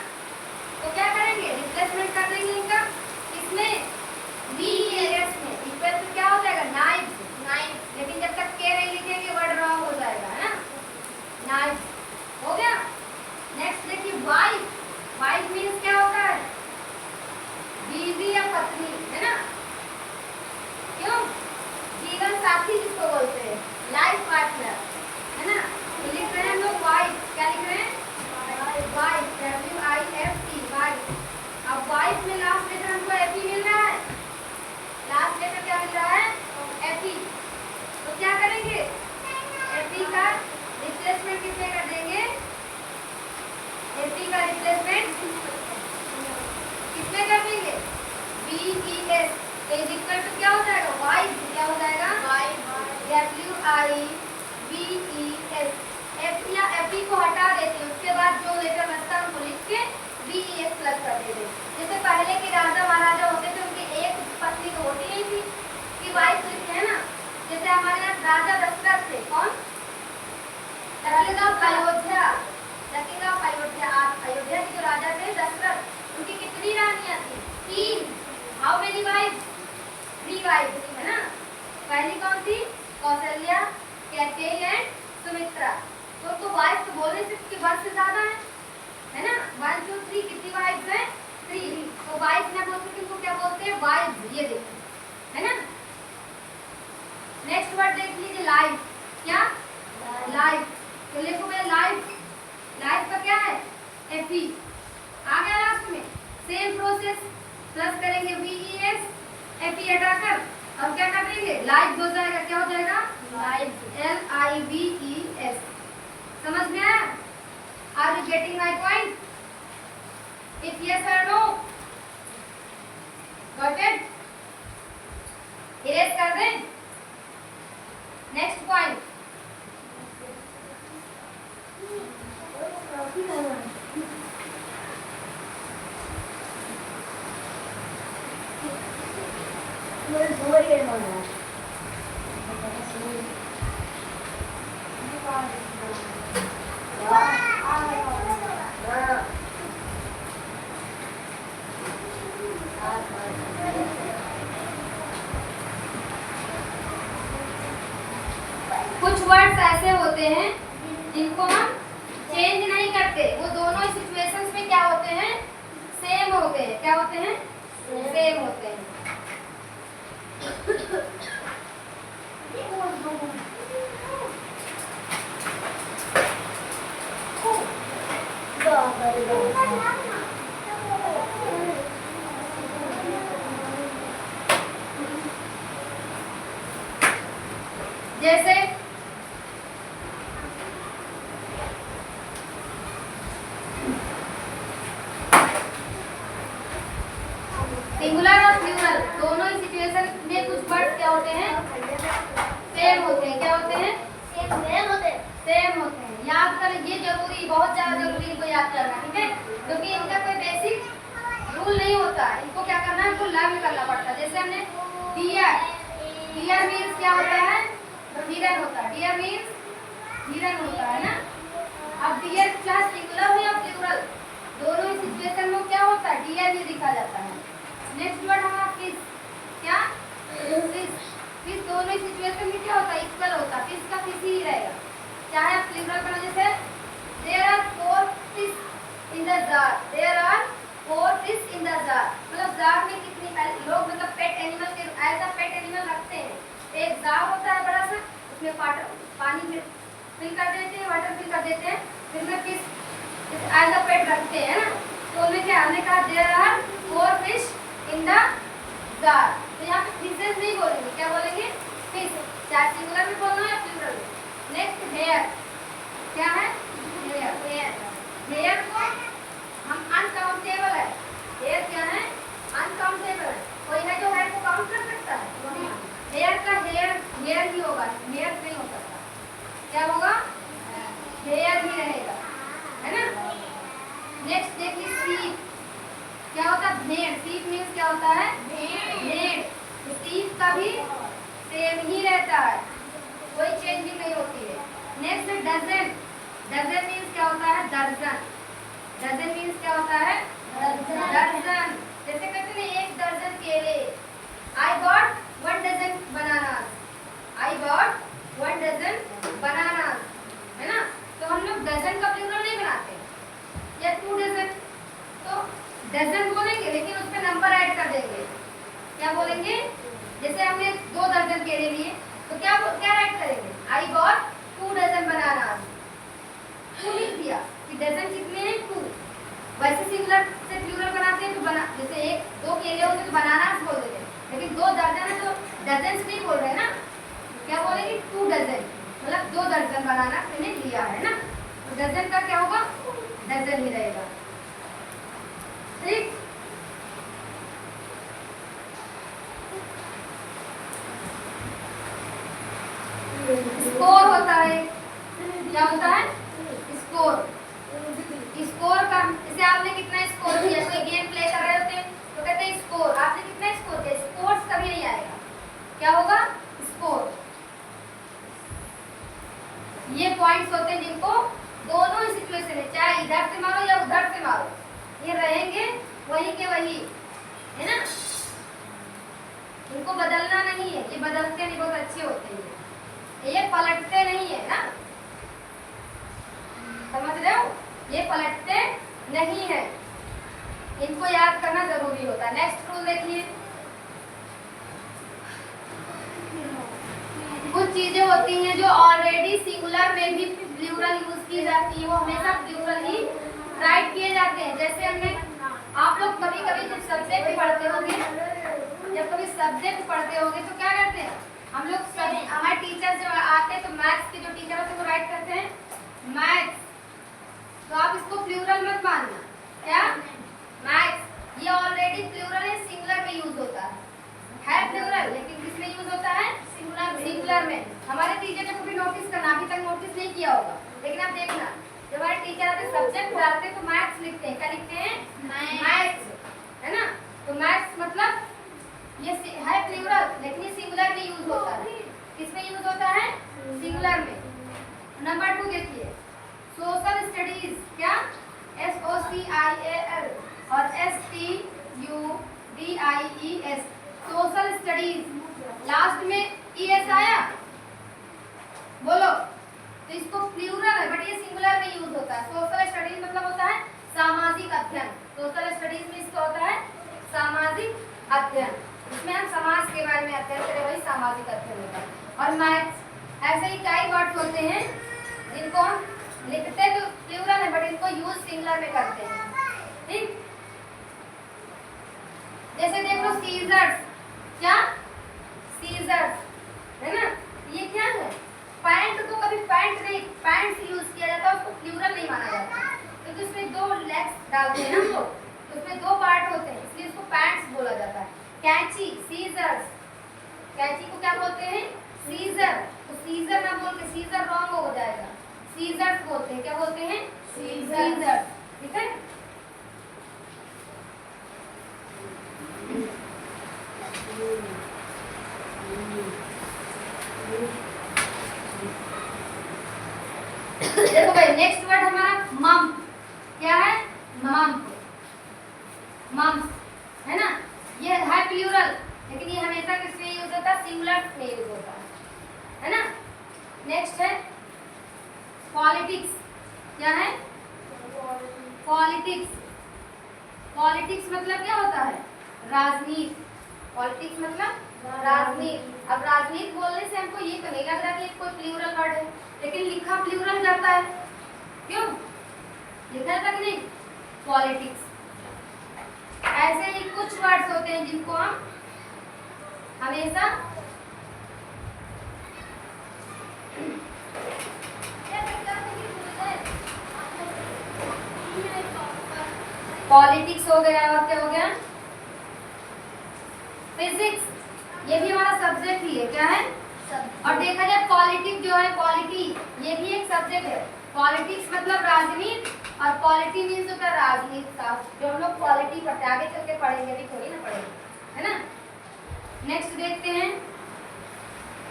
तो क्या करेंगे? रिप्लेसमेंट कर देंगे इनका। इसमें बी एस में इक्वल टू क्या हो जाएगा? नाइफ। नाइफ। लेकिन जब तक के नहीं लिखेंगे वर्ड रॉन्ग हो जाएगा, है ना। नाइफ हो गया। नेक्स्ट देखिए वाइफ। वाइफ मीन्स क्या होता है? बीवी या पत्नी, है ना। क्यों? जीवन साथी जिसको बोलते हैं, लाइफ पार्टनर, है ना। तो लिख रहे हैं हम लोग वाइफ। क्या लिख रहे हैं? वाइफ। WIFE wife. अब वाइफ में लास्ट लेटर हमको एफ ही मिल रहा है। लास्ट लेटर क्या मिल रहा है? एफ ही। तो क्या करेंगे? एफ ही का रिप्लेसमेंट किससे कर देंगे? एफ ही का रिप्लेसमेंट किसमें कर देंगे? BES। तो इज इक्वल टू क्या हो जाएगा? वाइफ। क्या हो जाएगा? वाइफ। WIVES। एफ या एफ ई को हटा देते हैं, उसके बाद जो लेटर बचता है उनको लिख के BES प्लस कर देते हैं। जैसे पहले के राजा महाराजा होते थे, उनकी एक पत्नी तो होती नहीं थी कि वाइफ लिखते हैं ना। जैसे हमारे यहाँ राजा दशरथ थे। कौन? King of Ayodhya. King of Ayodhya. Ayodhya के जो राजा थे दशरथ, उनकी कितनी रानियां थी? 3। How many wife? 3 वाइफ, है ना। पहली कौन थी? कौशल्या, कैकेयी एंड सुमित्रा। तो वाइफ तो बोल नहीं सकती, 1 से ज्यादा है ना। 1 2 3 कितनी वाइफ है? 3। तो वाइफ ना बोल सकते, उनको क्या बोलते हैं? वाइफ। ये देखो, है ना। नेक्स्ट वर्ड देख लीजिए, लाइफ। क्या? लाइफ। तो लिखो मैं लाइफ। लाइफ का क्या है? F E. आ गया लास्ट में। सेम प्रोसेस, प्लस करेंगे BES, एफ ई हटाकर, और क्या कर देंगे? लाइफ हो जाएगा। क्या हो जाएगा? लाइफ। LIVES। समझ में आया? Are you getting my point? If yes और नो, गॉट इट? इरेज कर दें। Next point. कुछ वर्ड्स ऐसे होते हैं जिनको हम चेंज नहीं करते, वो दोनों सिचुएशंस में क्या होते हैं? सेम होते हैं। क्या होते हैं? सेम होते हैं। जैसे सिंगुलर और प्लूरल दोनों ही सिचुएशन में कुछ वर्ड क्या होते हैं? सेम होते हैं। क्या होते हैं? सेम होते हैं। याद कर, ये जरूरी, बहुत ज्यादा जरूरी इनको याद करना, ठीक है। क्योंकि इनका कोई बेसिक रूल नहीं होता, इनको क्या करना है? इनको लर्न करना पड़ता है। जैसे हमने डियर। डियर मीन्स क्या होता है? हिरन होता है। डियर मीन्स हिरन होता है ना। अब डियर चाहे सिंगुलर हो या प्लूरल, दोनों ही सिचुएशन में क्या होता है? डियर ही लिखा जाता है। नेक्स्ट वर्ड हमारा फिश। क्या? फिश। फिश दोनों ही सिचुएशन में क्या होता है? इक्वल होता है। फिश का फिश ही रहेगा, चाहे आप प्लूरल बना। जैसे there are 4 fish in the jar. There are 4 fish in the jar, मतलब जार में कितनी लोग मतलब पेट एनिमल के ऐसा पेट एनिमल रखते हैं। एक जार होता है बड़ा सा, उसमें पानी फिल कर देते हैं, वाटर फिल कर देते हैं, फिर में फिश एज अ पेट रखते हैं ना। तो उनमें क्या हमने कहा? There are 4 fish in the jar. तो यहाँ पे फिशेस नहीं बोलेंगे, क्या बोलेंगे? फिश। चाहे सिंगुलर में बोलना है प्लूरल में। Next hair. क्या है? हेयर। हेयर को हम अनकाउंटेबल है। हेयर क्या है? अनकाउंटेबल है। कोई है जो हेयर को काउंट कर सकता है? हेयर का हेयर ही होगा, हेयर नहीं हो सकता। भी सेम ही रहता है, कोई चेंजिंग नहीं होती है। नेक्स्ट है डजन। डजन मीन्स क्या होता है? दर्जन। डजन मीन्स क्या होता है? दर्जन। जैसे कहते हैं 1 दर्जन केले, I got 1 dozen bananas, I got 1 dozen bananas, है ना। तो हम लोग डजन का प्लूरल नहीं बनाते, या 2 डजन, तो डजन बोलेंगे लेकिन उस पर नंबर ऐड कर देंगे। क्या बोलेंगे? जैसे हमने 2 दर्जन केले लिए तो क्या ऐड करेंगे? आई गॉट 2 डजन बनानास, 2 लिख दिया कि डजन कितने हैं? 2। वैसे सिंगुलर से प्लूरल बनाते हैं तो जैसे 1-2 केले होते तो बनानास बोल देते हैं, लेकिन 2 दर्जन है तो डजन नहीं बोल रहे ना, क्या बोलेंगे? 2 डजन, मतलब 2 दर्जन बनाना मैंने लिया है ना, तो डजन का क्या होगा? डजन ही रहेगा। ठीक, स्कोर होता है, क्या होता है? स्कोर। स्कोर का, जैसे आपने कितना स्कोर किया, कोई गेम प्ले कर रहे होते हैं तो कहते हैं स्कोर, आपने कितना स्कोर किया? स्कोर्स कभी नहीं आएगा, क्या होगा? स्कोर। ये पॉइंट्स होते हैं जिनको दोनों सिचुएशन में, चाहे इधर से मारो या उधर से मारो, ये रहेंगे वही के वही, है ना। इनको बदलना नहीं है, ये बदलते नहीं, बहुत अच्छे होते हैं, ये पलटते नहीं है ना, समझ रहे हो? ये पलटते नहीं है, इनको याद करना जरूरी होता है। नेक्स्ट रूल देखिए, कुछ चीजें होती हैं जो ऑलरेडी सिंगुलर में भी प्लूरल यूज की जाती है, वो हमेशा प्लूरल ही राइट किए जाते हैं। जैसे हमने, आप लोग कभी कभी जब सब्जेक्ट पढ़ते होंगे, तो क्या करते हैं हम लोग? हमारे टीचर जो आते हैं तो मैथ्स के जो टीचर होते हैं वो राइट करते हैं मैथ्स, तो आप इसको प्लूरल मत मानना, क्या? मैथ्स। ये ऑलरेडी प्लूरल है, सिंगुलर में यूज होता है प्लूरल, लेकिन किसमें यूज होता है? सिंगुलर में। हमारे टीचर ने कभी नोटिस करना, अभी तक नोटिस नहीं किया होगा, लेकिन आप देखना जब हमारे टीचर आते सब्जेक्ट डालते तो मैथ्स लिखते हैं, क्या लिखते हैं? मैथ्स, है ना। तो मैथ्स मतलब ये है प्लूरल, लेकिन ये सिंगुलर में यूज होता है। किसमें यूज होता है? सिंगुलर में। नंबर 2 देखिए, सोशल स्टडीज, क्या? SOCIAL और STUDIES, सोशल स्टडीज। लास्ट में ES आया, बोलो, तो इसको प्लूरल है बट ये सिंगुलर में यूज होता है। सोशल स्टडीज मतलब होता है सामाजिक अध्ययन, सोशल स्टडीज में इसका होता है सामाजिक अध्ययन, इसमें हम समाज के बारे में अध्ययन करें, वही सामाजिक अध्ययन होता है। और मैथ्स, ऐसे ही कई वर्ड्स होते हैं जिनको हम लिखते तो प्लूरल है बट इनको यूज सिंगुलर में करते हैं, ठीक। जैसे देखो सीजर्स, क्या? सीजर्स, है ना। ये क्या है? पैंट को कभी पैंट नहीं, पैंट से यूज किया जाता है, उसको प्लूरल नहीं माना जाता, क्योंकि तो उसमें 2 लेग्स डालते हैं हम लोग, तो उसमें 2 पार्ट होते हैं, इसलिए उसको पैंट्स बोला जाता है। कैंची, सीजर्स, कैंची को क्या बोलते हैं? सीजर। तो सीजर ना बोल के सीजर रॉन्ग हो जाएगा, सीजर्स बोलते हैं, क्या बोलते हैं? सीजर, ठीक है। देखो भाई, नेक्स्ट वर्ड हमारा मम्प, क्या है? मम्प, मम्प, है ना। ये है प्लूरल, लेकिन ये हमेशा किसमें यूज होता है? सिंगुलर में यूज होता है ना। नेक्स्ट है पॉलिटिक्स, क्या है? पॉलिटिक्स। पॉलिटिक्स मतलब क्या होता है? राजनीति। पॉलिटिक्स मतलब राजनीति। अब राजनीति बोलने से हमको ये तो नहीं लग रहा कि कोई प्लूरल वर्ड है, लेकिन लिखा प्लूरल जाता है, क्यों? लिखा तक नहीं, पॉलिटिक्स। ऐसे ही कुछ वर्ड्स होते हैं जिनको हम हमेशा पॉलिटिक्स हो गया, और क्या हो गया? फिजिक्स, ये भी हमारा सब्जेक्ट ही है, क्या है? और देखा जाए पॉलिटिक्स जो है, पॉलिटी, ये भी एक सब्जेक्ट है। पॉलिटिक्स मतलब राजनीति, और पॉलिटी मीन्स होता है राजनीति शास्त्र, जो हम लोग पॉलिटी पढ़ते, आगे चल के पढ़ेंगे, अभी थोड़ी ना पढ़ेंगे, है ना। नेक्स्ट देखते हैं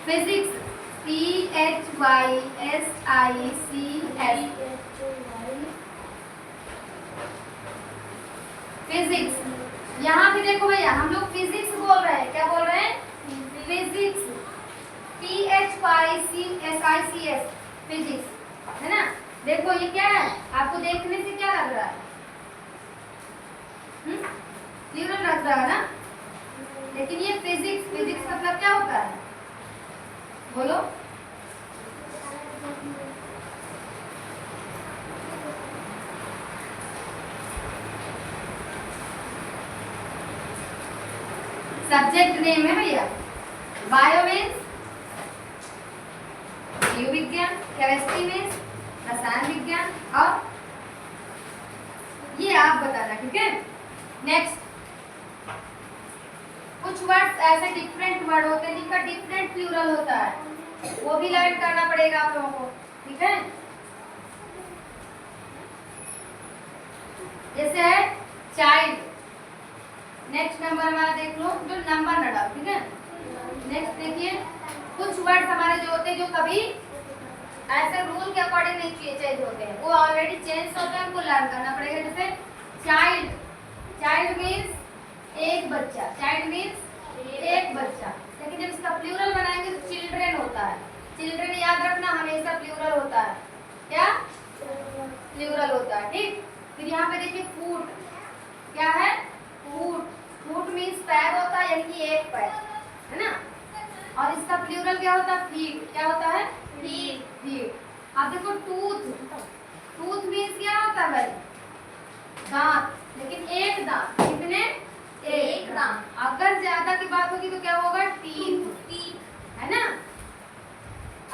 फिजिक्स, PHYSICS, फिजिक्स। यहाँ पे देखो भैया हम लोग फिजिक्स बोल रहे हैं, क्या बोल रहे हैं? फिजिक्स, PHYSICS, फिजिक्स, है ना। देखो ये क्या है, आपको देखने से क्या लग रहा है? प्लूरल लग रहा है ना, लेकिन ये फिजिक्स, फिजिक्स मतलब क्या होता है? बोलो। सब्जेक्ट नेम है भैया। बायो मीन्स जीव विज्ञान, केमिस्ट्री मीन्स रसायन विज्ञान, और ये आप बताना, ठीक है। नेक्स्ट, कुछ वर्ड्स ऐसे डिफरेंट वर्ड होते हैं जिनका डिफरेंट प्लूरल होता है, वो भी लर्न करना पड़ेगा आप लोगों को, ठीक है। जैसे है चाइल्ड। नेक्स्ट नंबर हमारा देख लो, जो नंबर न डालो, ठीक है। नेक्स्ट देखिए, कुछ वर्ड्स हमारे जो होते हैं जो कभी ऐसे रूल के अकॉर्डिंग नहीं चेंज होते हैं, वो ऑलरेडी चेंज होते हैं, उनको लर्न करना पड़ेगा। जैसे चाइल्ड, चाइल्ड मीन्स एक बच्चा, चाइल्ड मीन्स एक बच्चा, लेकिन जब इसका प्लूरल बनाएंगे तो चिल्ड्रेन होता है। चिल्ड्रेन याद रखना, हमेशा प्लूरल होता है, क्या प्लूरल होता है, ठीक। फिर यहाँ पे देखिए फूट, क्या है? फूट, फूट मीन्स पैर होता है, यानी कि एक पैर, है ना। और इसका प्लूरल क्या होता है? फीट, क्या होता है? Feet, feet. अब देखो टूथ, टूथ मीन्स क्या होता है भाई? दांत, लेकिन एक दांत, कितने? एक दांत। अगर ज्यादा की बात होगी तो क्या होगा? टीथ, टीथ, है ना।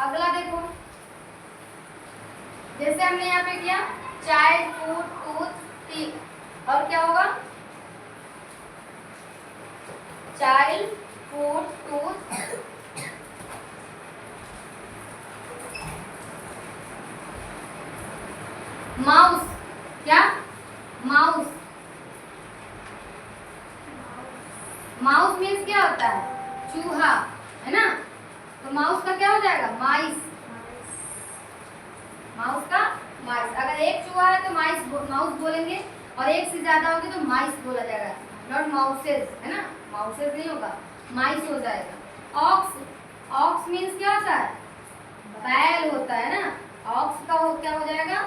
अगला देखो, जैसे हमने यहाँ पे किया चाइल्ड, फूट, टूथ, टीथ, और क्या होगा? चाइल्ड, फूट, टूथ, माउस, क्या? माउस, माउस मीन्स क्या होता है? चूहा, है ना। तो माउस का क्या हो जाएगा? माइस, माउस का माइस। अगर एक चूहा है तो माउस बोलेंगे, और एक से ज्यादा होगी तो माइस बोला जाएगा, नॉट माउसेस, है ना। माउसेस नहीं होगा, माइस हो जाएगा। ऑक्स, ऑक्स मीन्स क्या होता है? बैल होता है ना। ऑक्स का क्या हो जाएगा?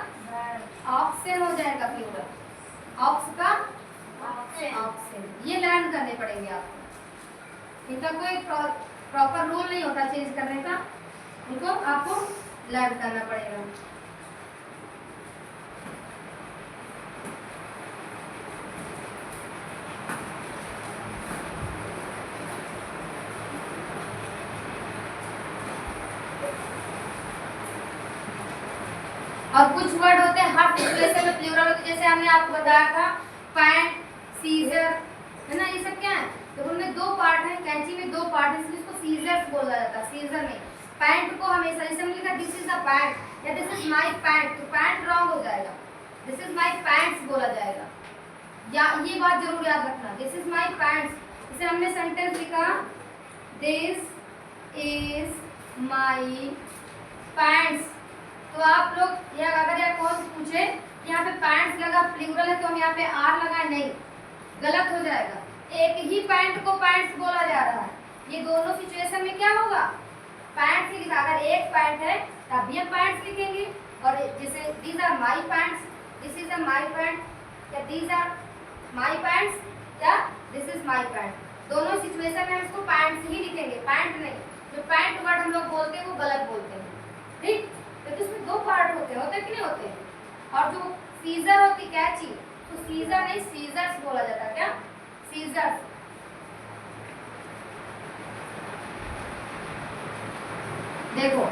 ऑक्सेन हो जाएगा प्लूरल। ऑक्स का ऑक्सेन। ये लर्न करने पड़ेंगे आपको, इनका कोई प्रॉपर रूल नहीं होता चेंज करने का, उनको आपको लर्न करना पड़ेगा। और कुछ वर्ड होते हैं हर सिचुएशन में प्लूरल होते हैं, जैसे हमने आपको बताया था पैंट, सीजर, है ना। ये सब क्या है? तो उनमें दो पार्ट है, कैंची में दो पार्ट है, इसलिए इसको सीजर्स बोला जाता है। सीजर में पैंट को हमेशा, जैसे हमने लिखा दिस इज अ पैंट या दिस इज माय पैंट, तो पैंट रॉन्ग हो जाएगा, दिस इज माय पैंट्स बोला जाएगा। या ये बात जरूर याद रखना, दिस इज माय पैंट्स। जैसे हमने सेंटेंस लिखा दिस इज माय पैंट्स, तो आप लोग या अगर या कौन पूछे यहाँ पे पैंट्स लगा प्लूरल है तो हम यहाँ पे आर लगाए, नहीं, गलत हो जाएगा। एक ही पैंट को पैंट्स बोला जा रहा है, ये दोनों सिचुएशन में क्या होगा? पैंट्स ही लिखा। अगर एक पैंट है तब भी हम पैंट्स लिखेंगे, और जैसे these are my pants, this is a my pant, या दीज आर माई पैंट्स या दिस इज माई पैंट, दोनों सिचुएशन में हम इसको पैंट्स ही लिखेंगे, पैंट नहीं। जो पैंट वर्ड हम लोग बोलते हैं वो गलत बोलते हैं, ठीक। तो इसमें दो पार्ट होते हैं कि नहीं होते? और जो सीजर होती कैंची, तो सीजर नहीं सीजर्स बोला जाता है, क्या? सीजर्स। देखो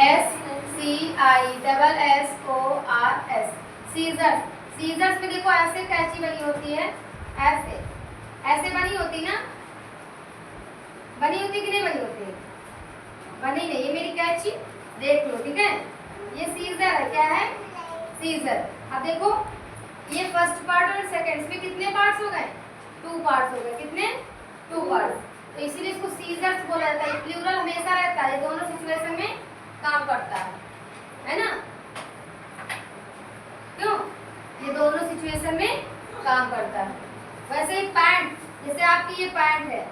SCISSORS, सीजर्स। सीजर्स में देखो ऐसे कैंची बनी होती है, ऐसे ऐसे बनी होती ना, बनी होती कि नहीं बनी होती? बनी नहीं। ये मेरी कैंची देख लो, ठीक है। ये सीजर है, क्या है? सीजर। अब देखो ये फर्स्ट पार्ट और सेकंड, इसमें कितने पार्ट्स हो गए? 2 पार्ट्स हो गए। कितने? 2 पार्ट्स। तो इसीलिए इसको सीजर्स बोला जाता है। प्लूरल हमेशा रहता है, ये दोनों सिचुएशन में काम करता है ना? क्यों? ये दोनों सिचुएशन में काम करता है। वैसे ही पैंट, जैसे आपकी ये पैंट है,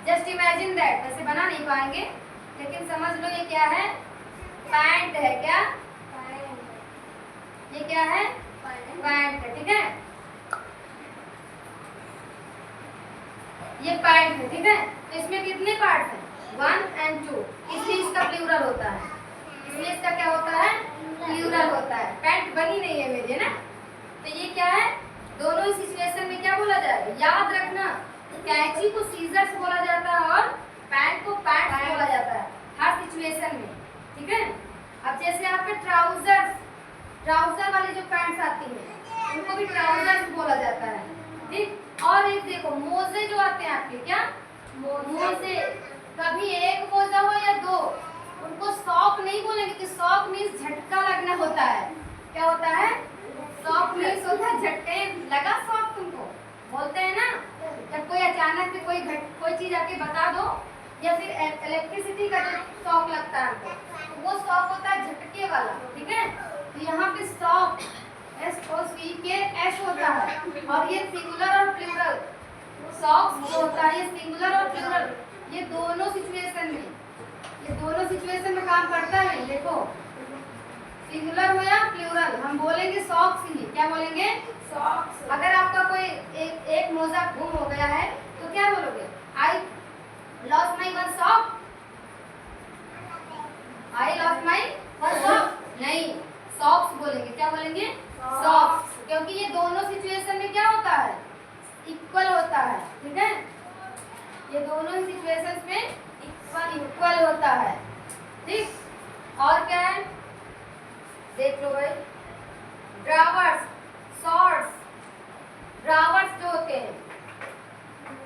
जस्ट इमेजिन दैट, वैसे बना नहीं पाएंगे लेकिन समझ लो ये क्या है, पैंट है। क्या ये क्या है? पैंट है, ठीक है? ये पैंट है, ठीक है? तो इसमें कितने पार्ट हैं? 1 and 2, इसलिए इसका प्लूरल होता है, इसलिए इसका क्या होता है? प्लूरल होता है। पैंट बनी नहीं है मेरी, ना? तो ये क्या है? दोनों ही सिचुएशन में क्या बोला जाएगा? याद रखना, कैंची को सीजर्स बोला जाता है और पैंट को पैंट बोला जाता है हर सिचुएशन में, ठीक है? अब जैसे आपके ट्राउजर वाली जो पैंट्स आती हैं उनको भी ट्राउजर्स बोला जाता है, ठीक? और एक देखो मोजे जो आते हैं आपके, क्या मोजे, कभी एक मोजा हो या दो, उनको सॉक नहीं बोलेंगे कि सॉक मीन्स झटका लगना होता है। क्या होता है? सॉक मीन्स होता है झटके लगा, सॉक तुमको बोलते हैं ना, जब कोई अचानक से कोई चीज आके बता दो, या फिर इलेक्ट्रिसिटी का जो शॉक लगता है तो वो शॉक होता है झटके वाला, ठीक है? तो यहाँ पे शॉक SOCK होता है, और ये सिंगुलर और प्लूरल शॉक जो होता है, ये सिंगुलर और प्लूरल ये दोनों सिचुएशन में काम करता है। देखो सिंगुलर हो या प्लूरल, हम बोलेंगे सॉक्स ही। क्या बोलेंगे? सॉक्स। अगर आपका कोई एक मोजा गुम हो गया है तो क्या बोलोगे? I lost my one sock, I lost my one sock, नहीं, सॉक्स बोलेंगे। क्या बोलेंगे? सॉक्स, क्योंकि ये दोनों सिचुएशन में क्या होता है? इक्वल होता है, ठीक है? ये दोनों ही सिचुएशंस में इक्वल होता है, ठीक? और क्या है देख लो भाई, ड्रावर्स, शॉर्ट्स, ड्रावर्स जो होते हैं,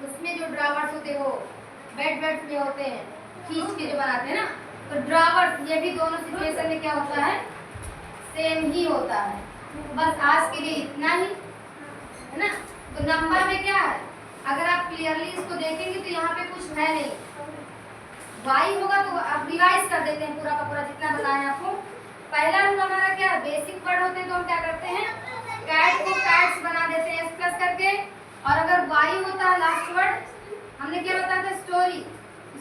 उसमें जो ड्रावर्स होते हैं वो बेड में होते हैं, खींच के जो बनाते हैं ना, तो ड्रावर्स, ये भी दोनों सिचुएशन में क्या होता है? सेम ही होता है। बस आज के लिए इतना ही, है ना? तो नंबर में क्या है, अगर आप क्लियरली इसको देखेंगे तो यहाँ पे कुछ है नहीं, वाई होगा तो आप रिवाइज कर देते हैं पूरा का पूरा जितना बताया आपको। पहला रूल हमारा क्या है? बेसिक वर्ड होते हैं तो हम क्या करते हैं? कैट को कैट्स बना देते हैं S प्लस करके, और अगर वाई होता है लास्ट वर्ड, हमने क्या बताया था? स्टोरी,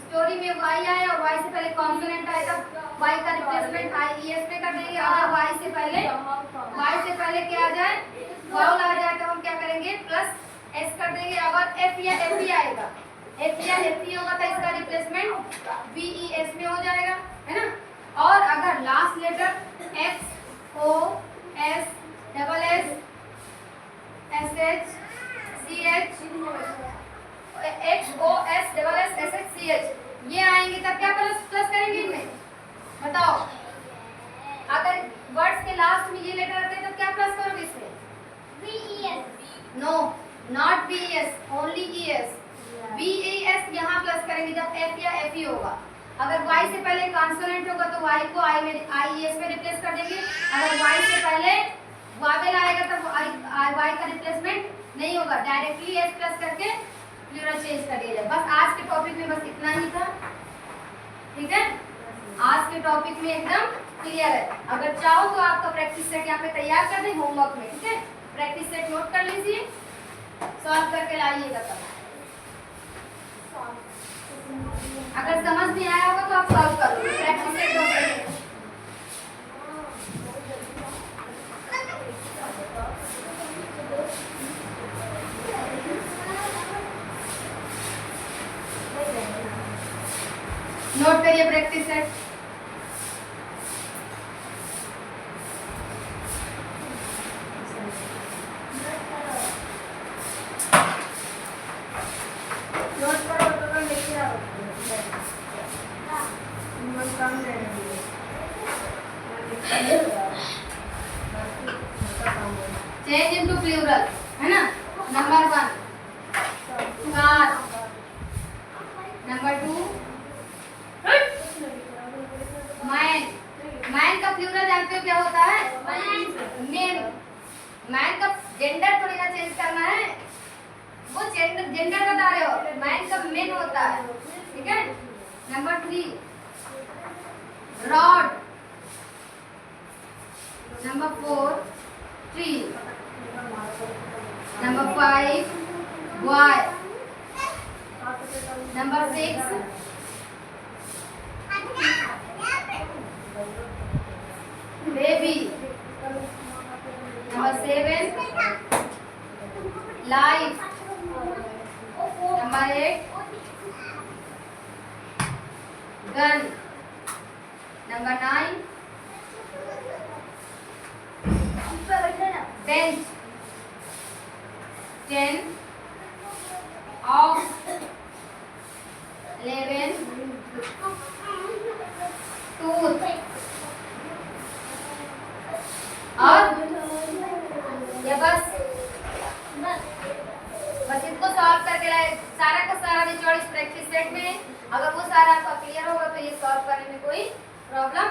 स्टोरी में वाई आए और वाई से पहले कॉन्सोनेंट आए तब वाई का रिप्लेसमेंट IES पे कर देंगे। अगर वाई से पहले क्या आ जाए? वाउल आ जाए तो हम क्या करेंगे? प्लस S कर देंगे। अगर F या FE आएगा, F या FE होगा तो इसका रिप्लेसमेंट VES में हो जाएगा, है ना? और अगर last letter XOS double S SH CH XOS double S SH CH ये आएंगे तब क्या प्लस करेंगे इनमें? बताओ, अगर वर्ड्स के लास्ट में ये लेटर आते हैं तो क्या प्लस करोगे इसमें? VES। No, not VES, only ES। VES यहाँ प्लस करेंगे जब F या FE होगा। अगर Y से पहले कॉन्सोनेंट होगा तो Y को IES में रिप्लेस कर देंगे। अगर Y से पहले वावेल आएगा तब Y का रिप्लेसमेंट नहीं होगा, डायरेक्टली S प्लस करके प्लूरल चेंज कर दिया जाए। बस आज के टॉपिक में बस इतना ही था, ठीक है? आज के टॉपिक में एकदम क्लियर है। अगर चाहो तो आपका प्रैक्टिस सेट यहाँ पे तैयार कर दें होमवर्क में, ठीक है? प्रैक्टिस सेट नोट कर लीजिए, सॉल्व करके लाइएगा तब। अगर समझ नहीं आया होगा तो आप सॉल्व करो, प्रैक्टिस सेट नोट करिए। नोट करिए practice set. Change into plural, है ना? Number 1 car, number 2 man. Man का प्लूरल जानते हो क्या होता है? मेन। मैन का जेंडर थोड़ी ना चेंज करना है, वो जेंडर बता रहे हो, मैन का मेन होता है। ठीक है। Number 3 rod. Number 4 tree. Number 5 boy. Number 6 baby. Number 7 life. Number 8 gun. Number 9 bench. 10 ox. 11 tooth. और ये बस इसको सॉल्व करके लाए सारा का सारा निचोड़ इस प्रैक्टिस सेट में। अगर वो सारा आपका क्लियर होगा तो ये सॉल्व करने में कोई प्रॉब्लम